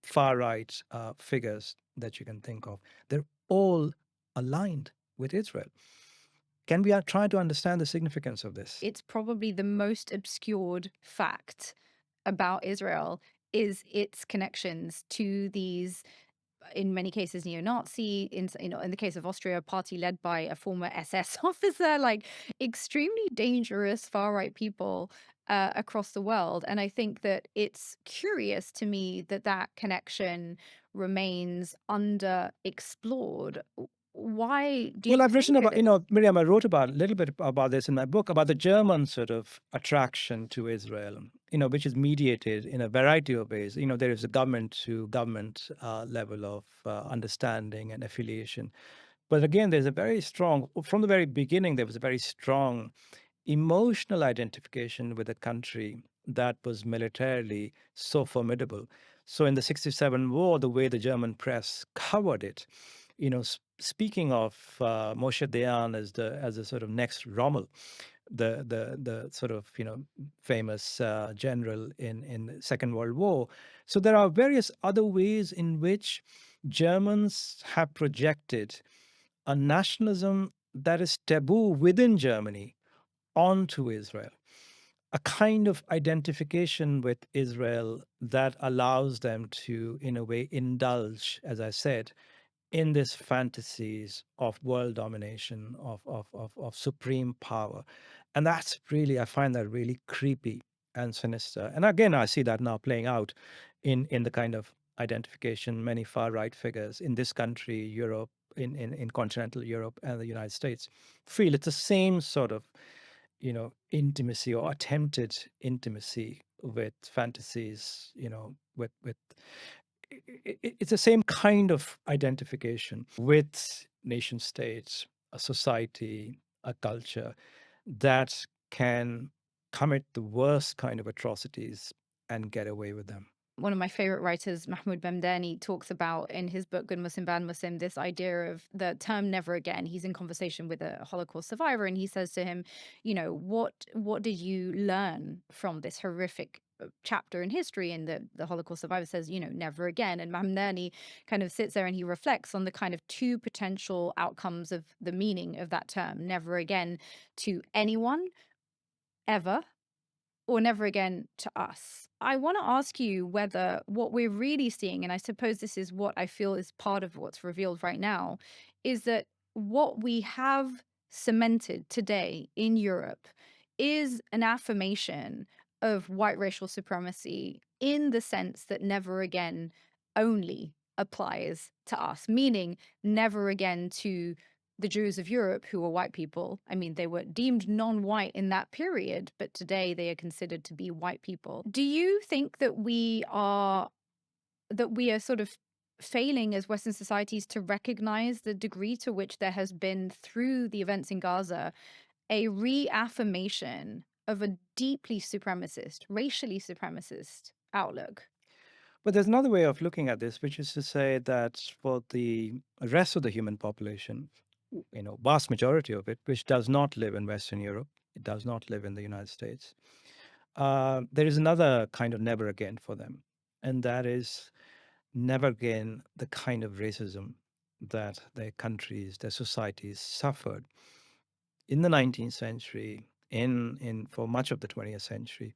far right figures that you can think of, they're all aligned with Israel. Can we try to understand the significance of this? It's probably the most obscured fact about Israel is its connections to these, in many cases, neo-Nazi, in the case of Austria, a party led by a former SS officer, like extremely dangerous far-right people across the world. And I think that it's curious to me that that connection remains underexplored. Why do Well, you I've written think it about, is? Miriam, I wrote about a little bit about this in my book, about the German sort of attraction to Israel, which is mediated in a variety of ways. There is a government to government level of understanding and affiliation. But again, there's a very strong, from the very beginning, there was a very strong emotional identification with a country that was militarily so formidable. So in the 67 war, the way the German press covered it, speaking of Moshe Dayan as the sort of next Rommel, the sort of famous general in the Second World War. So there are various other ways in which Germans have projected a nationalism that is taboo within Germany onto Israel, a kind of identification with Israel that allows them to, in a way, indulge, as I said, in these fantasies of world domination, of supreme power. And that's really, I find that really creepy and sinister. And again, I see that now playing out in the kind of identification many far right figures in this country, Europe, in continental Europe and the United States feel it's the same sort of, intimacy or attempted intimacy with fantasies, with it's the same kind of identification with nation states, a society, a culture that can commit the worst kind of atrocities and get away with them. One of my favorite writers, Mahmoud Bemdani, talks about in his book Good Muslim Bad Muslim this idea of the term never again. He's in conversation with a Holocaust survivor and he says to him, what did you learn from this horrific chapter in history? And the Holocaust survivor says, never again. And Bemdani kind of sits there and he reflects on the kind of two potential outcomes of the meaning of that term, never again, to anyone ever, or never again to us. I want to ask you whether what we're really seeing, and I suppose this is what I feel is part of what's revealed right now, is that what we have cemented today in Europe is an affirmation of white racial supremacy in the sense that never again only applies to us, meaning never again to the Jews of Europe who were white people. I mean, they were deemed non-white in that period, but today they are considered to be white people. Do you think that we are sort of failing as Western societies to recognize the degree to which there has been, through the events in Gaza, a reaffirmation of a deeply supremacist, racially supremacist outlook? But there's another way of looking at this, which is to say that for the rest of the human population, vast majority of it, which does not live in Western Europe, it does not live in the United States, there is another kind of never again for them. And that is never again the kind of racism that their countries, their societies suffered in the 19th century, in for much of the 20th century,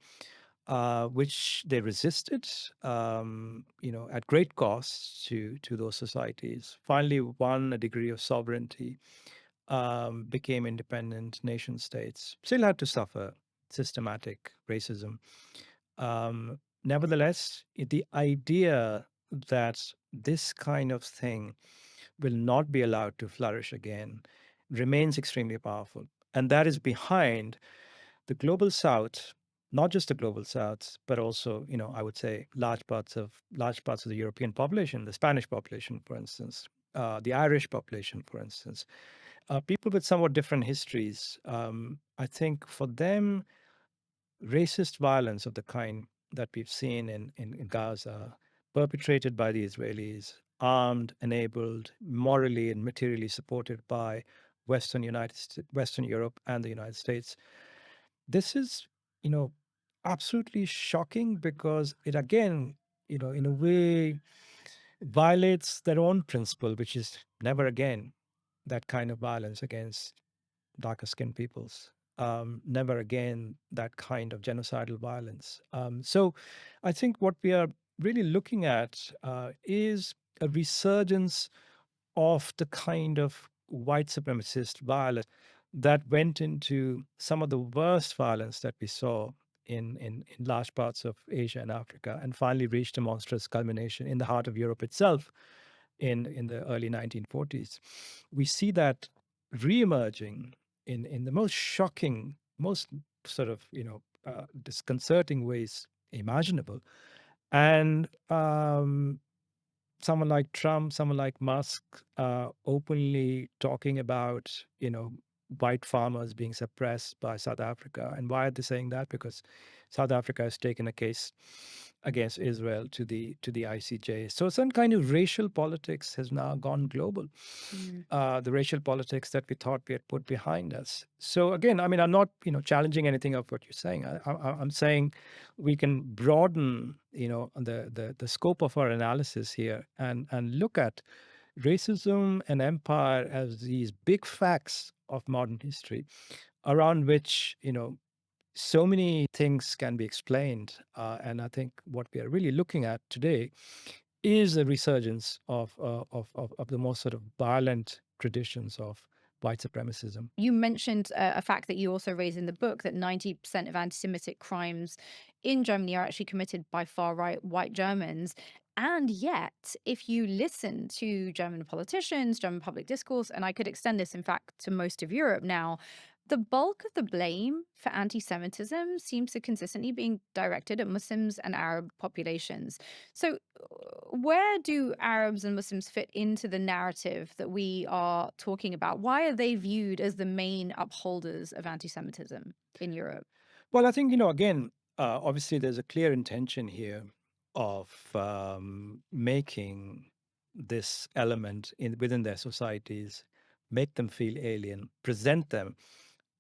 which they resisted, at great cost to those societies. Finally, won a degree of sovereignty, became independent nation states. Still had to suffer systematic racism. Nevertheless, the idea that this kind of thing will not be allowed to flourish again remains extremely powerful. And that is behind the global south, not just the global south, but also, I would say large parts of the European population, the Spanish population, for instance, the Irish population, for instance, people with somewhat different histories. I think for them, racist violence of the kind that we've seen in Gaza, perpetrated by the Israelis, armed, enabled, morally and materially supported by Western Europe and the United States. This is, you know, absolutely shocking because it again, in a way violates their own principle, which is never again that kind of violence against darker skinned peoples. Never again that kind of genocidal violence. So I think what we are really looking at is a resurgence of the kind of white supremacist violence that went into some of the worst violence that we saw in large parts of Asia and Africa, and finally reached a monstrous culmination in the heart of Europe itself in the early 1940s. We see that reemerging in the most shocking, most sort of disconcerting ways imaginable. And someone like Trump, someone like Musk, openly talking about white farmers being suppressed by South Africa. And why are they saying that? Because South Africa has taken a case against Israel to the ICJ. So some kind of racial politics has now gone global. Mm. The racial politics that we thought we had put behind us. So again, I mean, I'm not challenging anything of what you're saying. I'm saying we can broaden the scope of our analysis here and look at racism and empire as these big facts of modern history around which so many things can be explained. And I think what we are really looking at today is a resurgence of the most sort of violent traditions of white supremacism. You mentioned a fact that you also raise in the book, that 90% of anti Semitic crimes in Germany are actually committed by far right white Germans. And yet, if you listen to German politicians, German public discourse, and I could extend this, in fact, to most of Europe now, the bulk of the blame for anti Semitism seems to consistently being directed at Muslims and Arab populations. So, where do Arabs and Muslims fit into the narrative that we are talking about? Why are they viewed as the main upholders of anti Semitism in Europe? Well, I think, again, obviously there's a clear intention here of making this element within their societies, make them feel alien, present them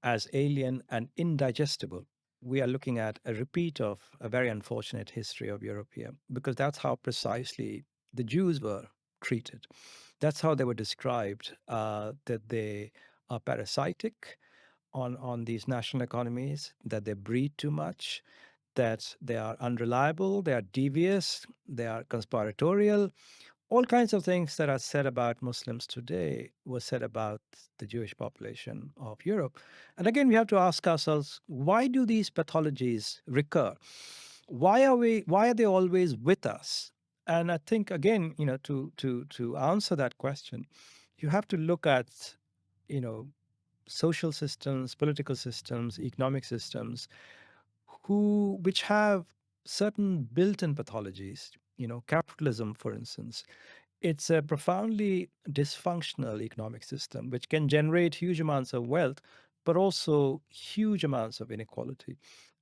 as alien and indigestible. We are looking at a repeat of a very unfortunate history of Europe here, because that's how precisely the Jews were treated. That's how they were described, that they are parasitic on these national economies, that they breed too much, that they are unreliable, they are devious, they are conspiratorial. All kinds of things that are said about Muslims today were said about the Jewish population of Europe. And again, we have to ask ourselves, why do these pathologies recur? Why are they always with us? And I think again, to answer that question, you have to look at, you know, social systems, political systems, economic systems, which have certain built-in pathologies. Capitalism, for instance, it's a profoundly dysfunctional economic system which can generate huge amounts of wealth, but also huge amounts of inequality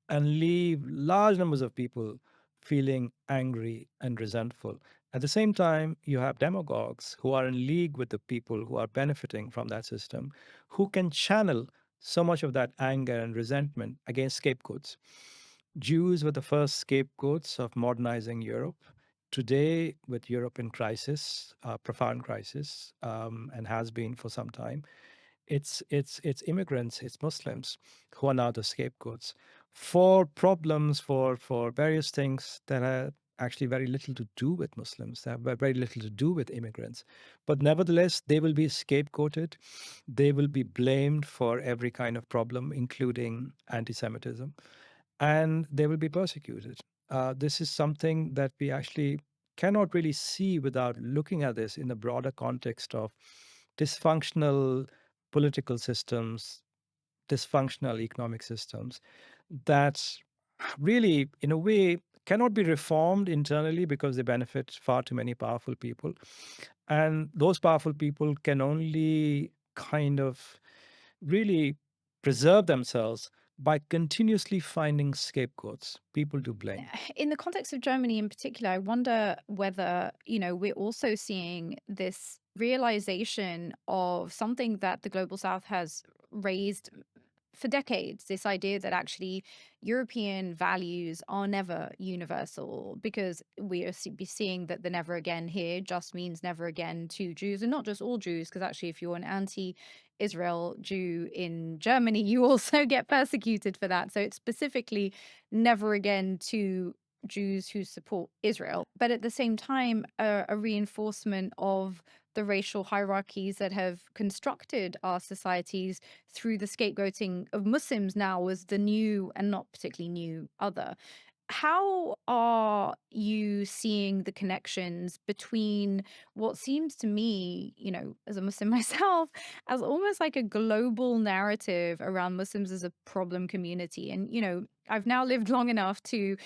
and leave large numbers of people feeling angry and resentful. At the same time, you have demagogues who are in league with the people who are benefiting from that system, who can channel so much of that anger and resentment against scapegoats. Jews were the first scapegoats of modernizing Europe. Today, with Europe in crisis, profound crisis, and has been for some time, it's immigrants, it's Muslims who are now the scapegoats for problems, for various things that have actually very little to do with Muslims, that have very little to do with immigrants. But nevertheless, they will be scapegoated. They will be blamed for every kind of problem, including anti-Semitism, and they will be persecuted. This is something that we actually cannot really see without looking at this in the broader context of dysfunctional political systems, dysfunctional economic systems that really, in a way, cannot be reformed internally because they benefit far too many powerful people. And those powerful people can only kind of really preserve themselves by continuously finding scapegoats, people to blame. In the context of Germany in particular, I wonder whether, we're also seeing this realization of something that the global south has raised for decades, this idea that actually European values are never universal, because we are seeing that the never again here just means never again to Jews, and not just all Jews, because actually, if you're an anti Israel Jew in Germany, you also get persecuted for that. So it's specifically never again to Jews who support Israel. But at the same time, a reinforcement of the racial hierarchies that have constructed our societies through the scapegoating of Muslims now as the new and not particularly new other. How are you seeing the connections between what seems to me, as a Muslim myself, as almost like a global narrative around Muslims as a problem community? And, I've now lived long enough to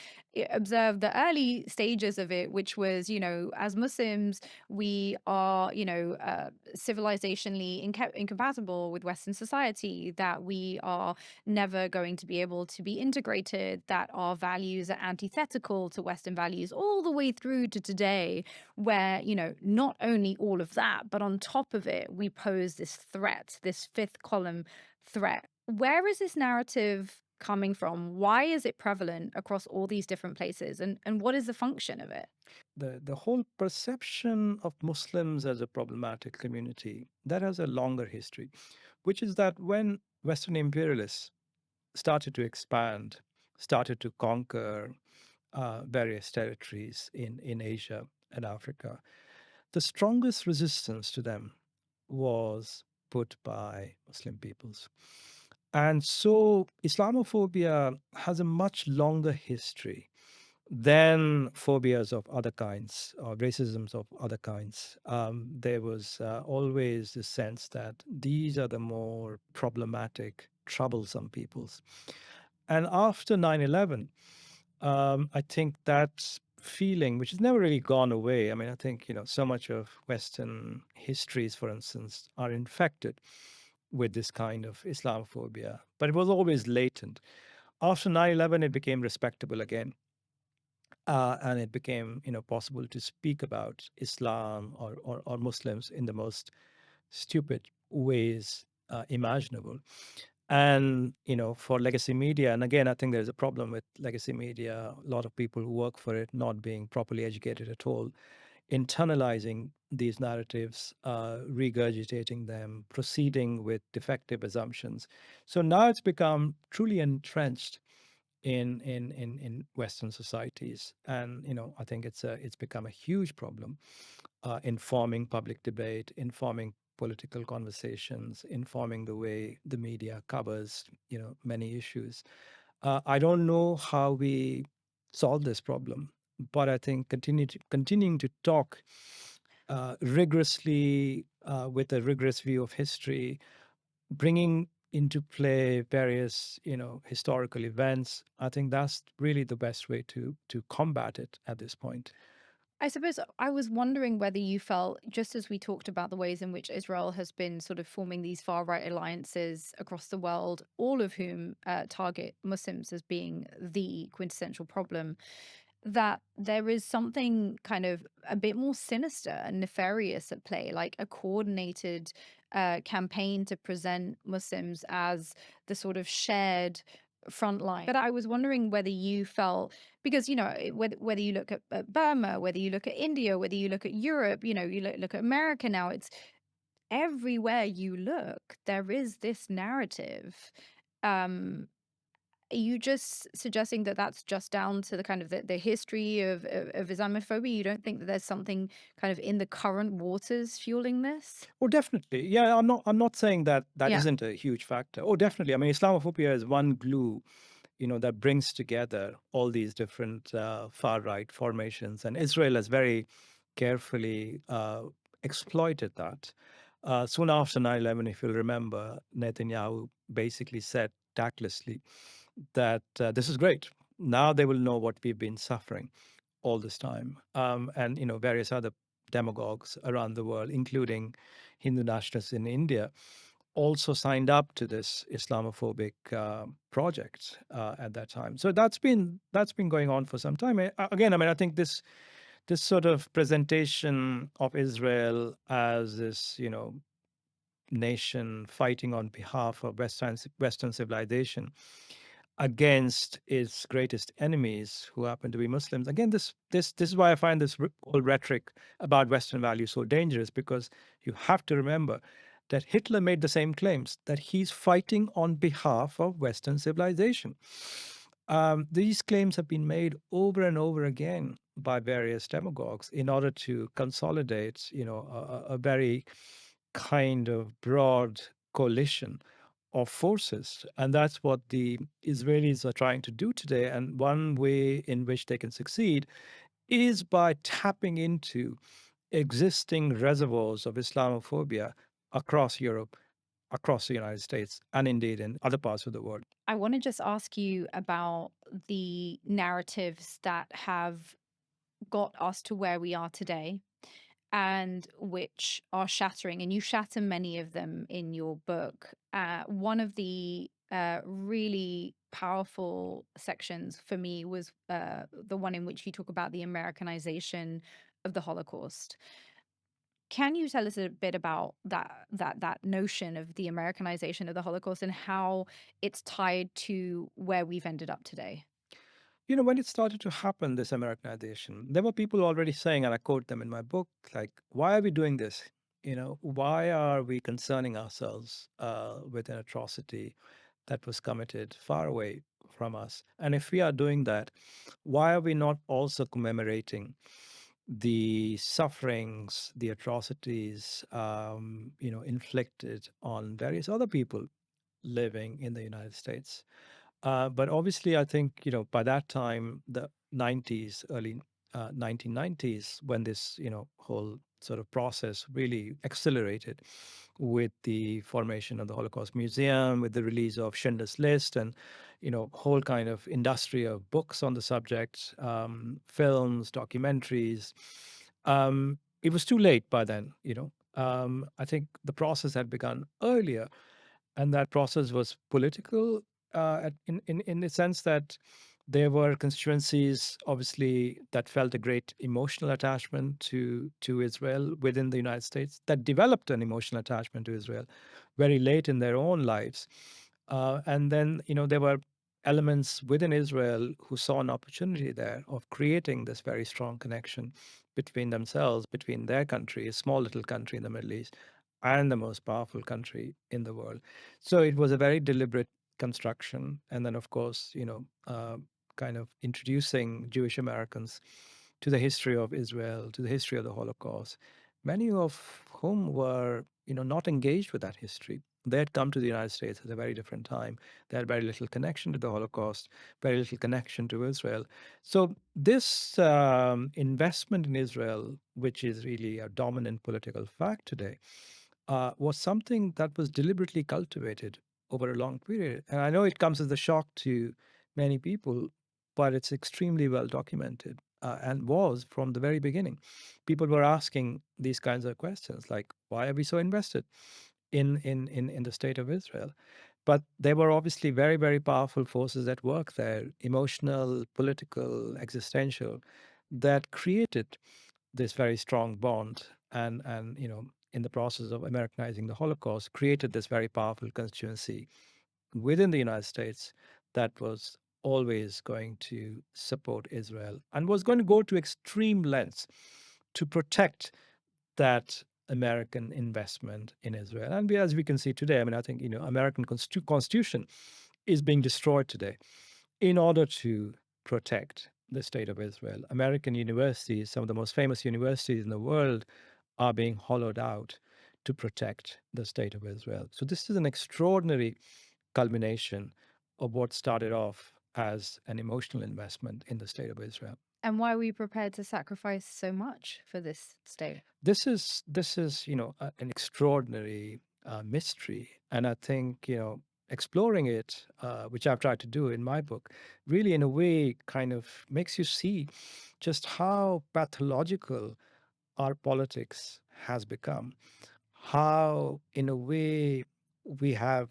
observe the early stages of it, which was, as Muslims, we are, civilizationally incompatible with Western society, that we are never going to be able to be integrated, that our values are antithetical to Western values, all the way through to today, where, not only all of that, but on top of it, we pose this threat, this fifth column threat. Where is this narrative coming from? Why is it prevalent across all these different places? And what is the function of it? The whole perception of Muslims as a problematic community that has a longer history, which is that when Western imperialists started to expand, started to conquer various territories in Asia and Africa, the strongest resistance to them was put by Muslim peoples. And so Islamophobia has a much longer history than phobias of other kinds or racisms of other kinds. There was always the sense that these are the more problematic, troublesome peoples. And after 9/11, I think that feeling, which has never really gone away. I mean, I think, so much of Western histories, for instance, are infected with this kind of Islamophobia, but it was always latent. After 9/11, it became respectable again. And it became, possible to speak about Islam or Muslims in the most stupid ways imaginable. And for legacy media, and again, I think there's a problem with legacy media. A lot of people who work for it not being properly educated at all, internalizing these narratives, regurgitating them, proceeding with defective assumptions. So now it's become truly entrenched in Western societies, and I think it's become a huge problem, informing public debate, informing political conversations, informing the way the media covers many issues. I don't know how we solve this problem, but I think continuing to talk rigorously with a rigorous view of history, bringing into play various historical events, I think that's really the best way to combat it at this point. I suppose I was wondering whether you felt, just as we talked about the ways in which Israel has been sort of forming these far right alliances across the world, all of whom target Muslims as being the quintessential problem, that there is something kind of a bit more sinister and nefarious at play, like a coordinated campaign to present Muslims as the sort of shared front line. But I was wondering whether you felt, because whether you look at Burma, whether you look at India, whether you look at Europe, you look at America now, it's everywhere you look, there is this narrative. Um, are you just suggesting that that's just down to the kind of the history of Islamophobia? You don't think that there's something kind of in the current waters fueling this? Oh, definitely. Yeah, I'm not saying that that Yeah. isn't a huge factor. Oh, definitely. I mean, Islamophobia is one glue, that brings together all these different far right formations, and Israel has very carefully exploited that. Soon after 9/11, if you'll remember, Netanyahu basically said tactlessly that this is great. Now they will know what we've been suffering all this time. And various other demagogues around the world, including Hindu nationalists in India, also signed up to this Islamophobic project at that time. So that's been going on for some time. Again, I mean, I think this sort of presentation of Israel as this nation fighting on behalf of Western civilization against its greatest enemies, who happen to be Muslims. Again, this is why I find this whole rhetoric about Western values so dangerous, because you have to remember that Hitler made the same claims, that he's fighting on behalf of Western civilization. These claims have been made over and over again by various demagogues in order to consolidate, a very kind of broad coalition of forces. And that's what the Israelis are trying to do today. And one way in which they can succeed is by tapping into existing reservoirs of Islamophobia across Europe across the United States and indeed in other parts of the world. I want to just ask you about the narratives that have got us to where we are today and which are shattering. And you shatter many of them in your book. One of the really powerful sections for me was the one in which you talk about the Americanization of the Holocaust. Can you tell us a bit about that notion of the Americanization of the Holocaust and how it's tied to where we've ended up today? When it started to happen, this Americanization, there were people already saying, and I quote them in my book, like, why are we doing this? Why are we concerning ourselves with an atrocity that was committed far away from us? And if we are doing that, why are we not also commemorating the sufferings, the atrocities, inflicted on various other people living in the United States? But obviously, I think, by that time, the 90s, early 1990s, when this, whole sort of process really accelerated with the formation of the Holocaust Museum, with the release of Schindler's List, and, whole kind of industry of books on the subject, films, documentaries. It was too late by then, I think the process had begun earlier, and that process was political, in the sense that there were constituencies, obviously, that felt a great emotional attachment to Israel within the United States, that developed an emotional attachment to Israel very late in their own lives. And then, there were elements within Israel who saw an opportunity there of creating this very strong connection between themselves, between their country, a small little country in the Middle East, and the most powerful country in the world. So it was a very deliberate construction. And then, of course, kind of introducing Jewish Americans to the history of Israel, to the history of the Holocaust, many of whom were, not engaged with that history. They had come to the United States at a very different time. They had very little connection to the Holocaust, very little connection to Israel. So this investment in Israel, which is really a dominant political fact today, was something that was deliberately cultivated over a long period. And I know it comes as a shock to many people, but it's extremely well documented, and was from the very beginning. People were asking these kinds of questions like, why are we so invested in the state of Israel? But there were obviously very, very powerful forces at work there, emotional, political, existential, that created this very strong bond, and in the process of Americanizing the Holocaust, created this very powerful constituency within the United States that was always going to support Israel and was going to go to extreme lengths to protect that American investment in Israel. And as we can see today, I mean, I think, American constitution is being destroyed today in order to protect the state of Israel. American universities, some of the most famous universities in the world, are being hollowed out to protect the state of Israel. So this is an extraordinary culmination of what started off as an emotional investment in the state of Israel. And why are we prepared to sacrifice so much for this state? This is an extraordinary mystery, and I think exploring it, which I've tried to do in my book, really in a way kind of makes you see just how pathological our politics has become, how in a way we have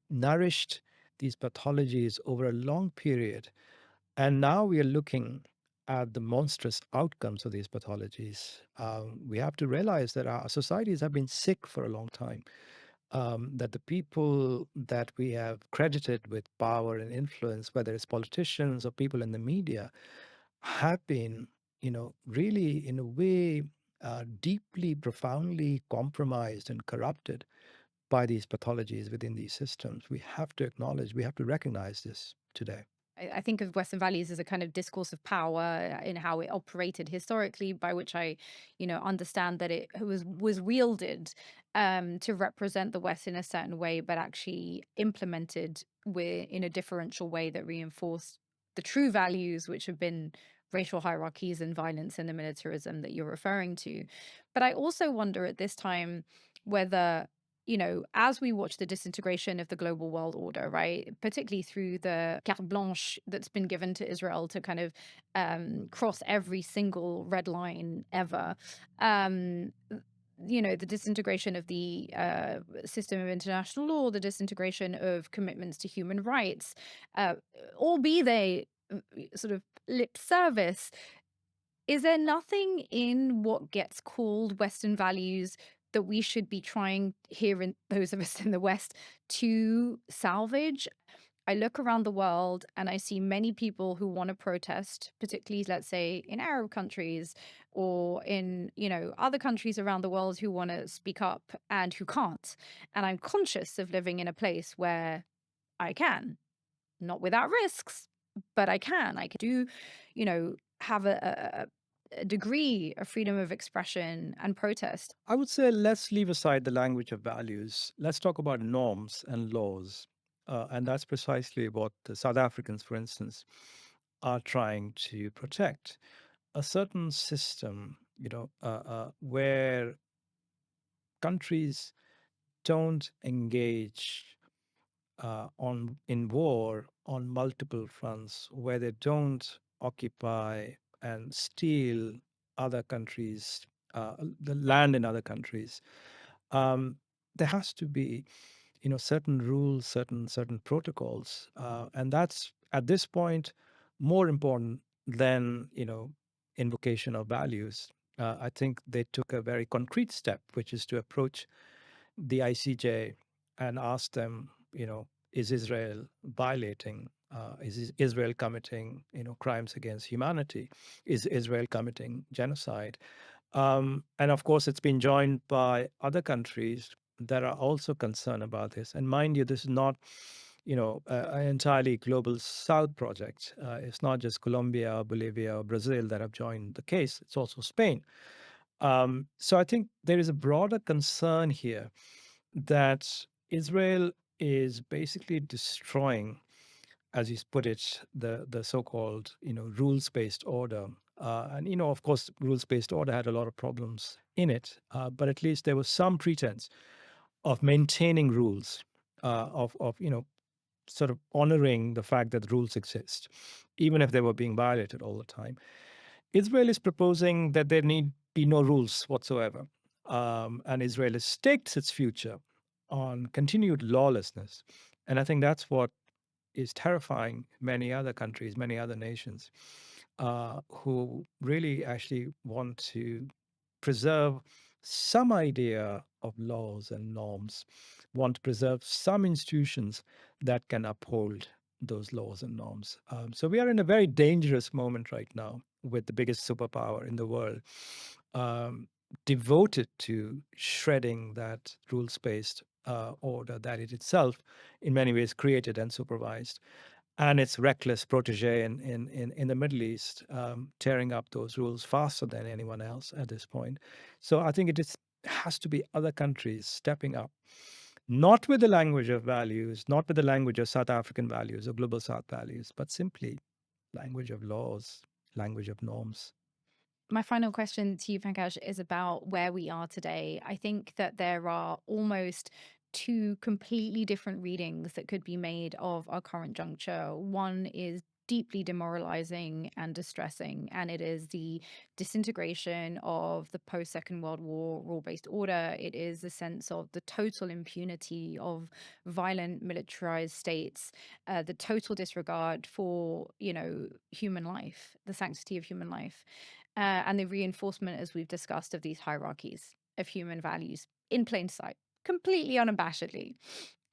nourished these pathologies over a long period, and now we are looking at the monstrous outcomes of these pathologies. We have to realize that our societies have been sick for a long time, that the people that we have credited with power and influence, whether it's politicians or people in the media, have been, really in a way deeply, profoundly compromised and corrupted by these pathologies within these systems. We have to acknowledge, we have to recognize this today. I think of Western values as a kind of discourse of power in how it operated historically, by which I, understand that it was wielded to represent the West in a certain way, but actually implemented in a differential way that reinforced the true values, which have been racial hierarchies and violence and the militarism that you're referring to. But I also wonder at this time whether as we watch the disintegration of the global world order, right, particularly through the carte blanche that's been given to Israel to kind of cross every single red line ever, um, the disintegration of the system of international law, the disintegration of commitments to human rights, uh, all be they sort of lip service. Is there nothing in what gets called Western values that we should be trying here, in those of us in the West, to salvage? I look around the world and I see many people who want to protest, particularly, let's say, in Arab countries or in, other countries around the world who want to speak up and who can't. And I'm conscious of living in a place where I can, not without risks, but I can. I can do, have a degree of freedom of expression and protest. I would say let's leave aside the language of values. Let's talk about norms and laws. And that's precisely what the South Africans, for instance, are trying to protect. A certain system, where countries don't engage on in war on multiple fronts, where they don't occupy and steal other countries, the land in other countries. Um, there has to be, certain rules, certain protocols, and that's at this point more important than invocation of values. I think they took a very concrete step, which is to approach the ICJ and ask them, is Israel violating? Is Israel committing, crimes against humanity? Is Israel committing genocide? And of course, it's been joined by other countries that are also concerned about this. And mind you, this is not, an entirely global South project. It's not just Colombia, Bolivia, or Brazil that have joined the case. It's also Spain. So I think there is a broader concern here that Israel is basically destroying, as you put it, the so-called rules-based order. And of course, rules-based order had a lot of problems in it, but at least there was some pretense of maintaining rules, of sort of honoring the fact that rules exist, even if they were being violated all the time. Israel is proposing that there need be no rules whatsoever. And Israel has staked its future on continued lawlessness. And I think that's what is terrifying many other countries, many other nations, who really actually want to preserve some idea of laws and norms, want to preserve some institutions that can uphold those laws and norms. So we are in a very dangerous moment right now with the biggest superpower in the world, um, devoted to shredding that rules based order that it itself, in many ways, created and supervised, and its reckless protege in the Middle East, tearing up those rules faster than anyone else at this point. So I think has to be other countries stepping up, not with the language of values, not with the language of South African values or global South values, but simply language of laws, language of norms. My final question to you, Pankaj, is about where we are today. I think that there are almost two completely different readings that could be made of our current juncture. One is deeply demoralizing and distressing, and it is the disintegration of the post Second World War rule based order. It is the sense of the total impunity of violent militarized states, the total disregard for, human life, the sanctity of human life, and the reinforcement, as we've discussed, of these hierarchies of human values in plain sight, completely unabashedly.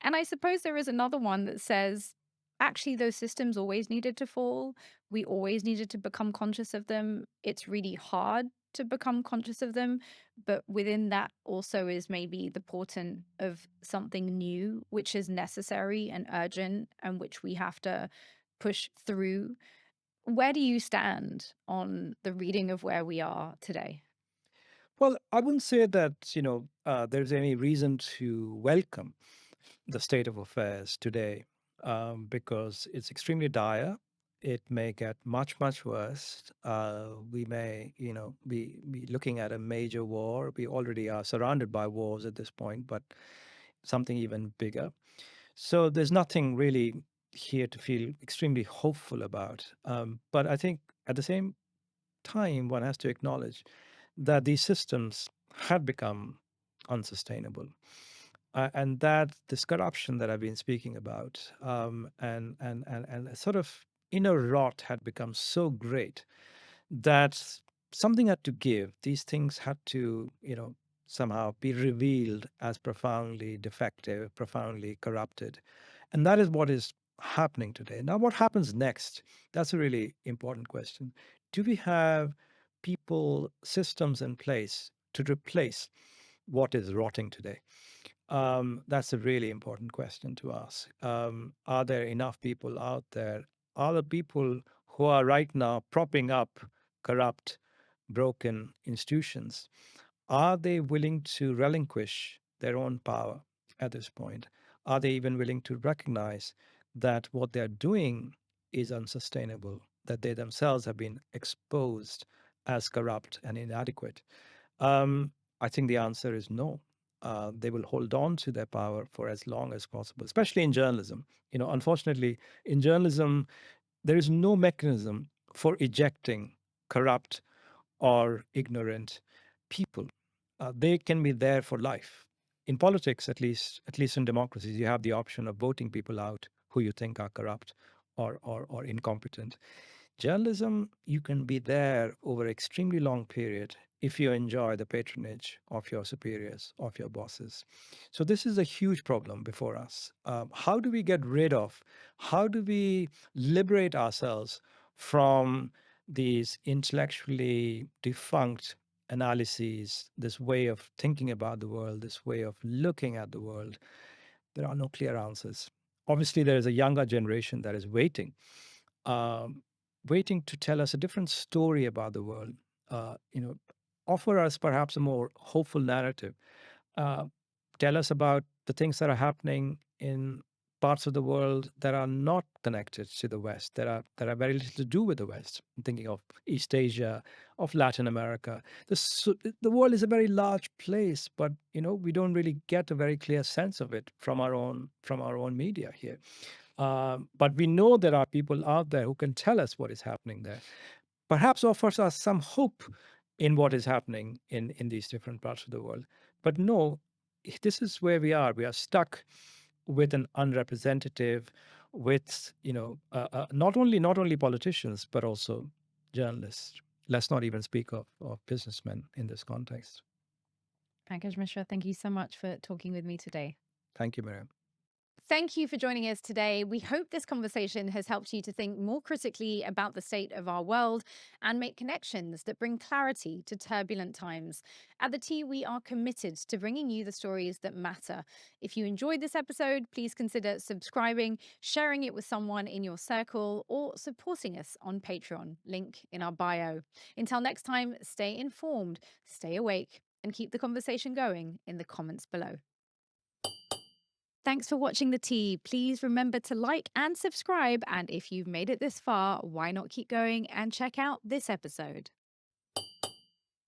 And I suppose there is another one that says, actually, those systems always needed to fall. We always needed to become conscious of them. It's really hard to become conscious of them. But within that also is maybe the portent of something new, which is necessary and urgent, and which we have to push through. Where do you stand on the reading of where we are today? Well, I wouldn't say that, there's any reason to welcome the state of affairs today, because it's extremely dire. It may get much, much worse. We may, be looking at a major war. We already are surrounded by wars at this point, but something even bigger. So there's nothing really here to feel extremely hopeful about. But I think at the same time, one has to acknowledge that these systems had become unsustainable. And that this corruption that I've been speaking about, and a sort of inner rot had become so great that something had to give. These things had to, somehow be revealed as profoundly defective, profoundly corrupted. And that is what is happening today. Now, what happens next? That's a really important question. Do we have people, systems in place to replace what is rotting today? That's a really important question to ask. Are there enough people out there? Are the people who are right now propping up corrupt, broken institutions, are they willing to relinquish their own power at this point? Are they even willing to recognize that what they're doing is unsustainable, that they themselves have been exposed as corrupt and inadequate? Um, I think the answer is no. They will hold on to their power for as long as possible, especially in journalism. Unfortunately, in journalism, there is no mechanism for ejecting corrupt or ignorant people. They can be there for life. In politics, at least in democracies, you have the option of voting people out who you think are corrupt or incompetent. Journalism, you can be there over an extremely long period if you enjoy the patronage of your superiors, of your bosses. So this is a huge problem before us. How do we get rid of, how do we liberate ourselves from these intellectually defunct analyses, this way of thinking about the world, this way of looking at the world? There are no clear answers. Obviously, there is a younger generation that is um, waiting to tell us a different story about the world. Uh, you know, Offer us perhaps a more hopeful narrative. Uh, Tell us about the things that are happening in parts of the world that are not connected to the West, that are very little to do with the West. I'm thinking of East Asia, of Latin America. The world is a very large place, but we don't really get a very clear sense of it from our own media here. But we know there are people out there who can tell us what is happening there. Perhaps offers us some hope in what is happening in these different parts of the world. But no, this is where we are. We are stuck with an unrepresentative, with not only politicians but also journalists. Let's not even speak of businessmen in this context. Pankaj Mishra, thank you so much for talking with me today. Thank you, Miriam. Thank you for joining us today. We hope this conversation has helped you to think more critically about the state of our world and make connections that bring clarity to turbulent times. At the T, we are committed to bringing you the stories that matter. If you enjoyed this episode, please consider subscribing, sharing it with someone in your circle, or supporting us on Patreon, link in our bio. Until next time, stay informed, stay awake, and keep the conversation going in the comments below. Thanks for watching The Tea. Please remember to like and subscribe. And if you've made it this far, why not keep going and check out this episode?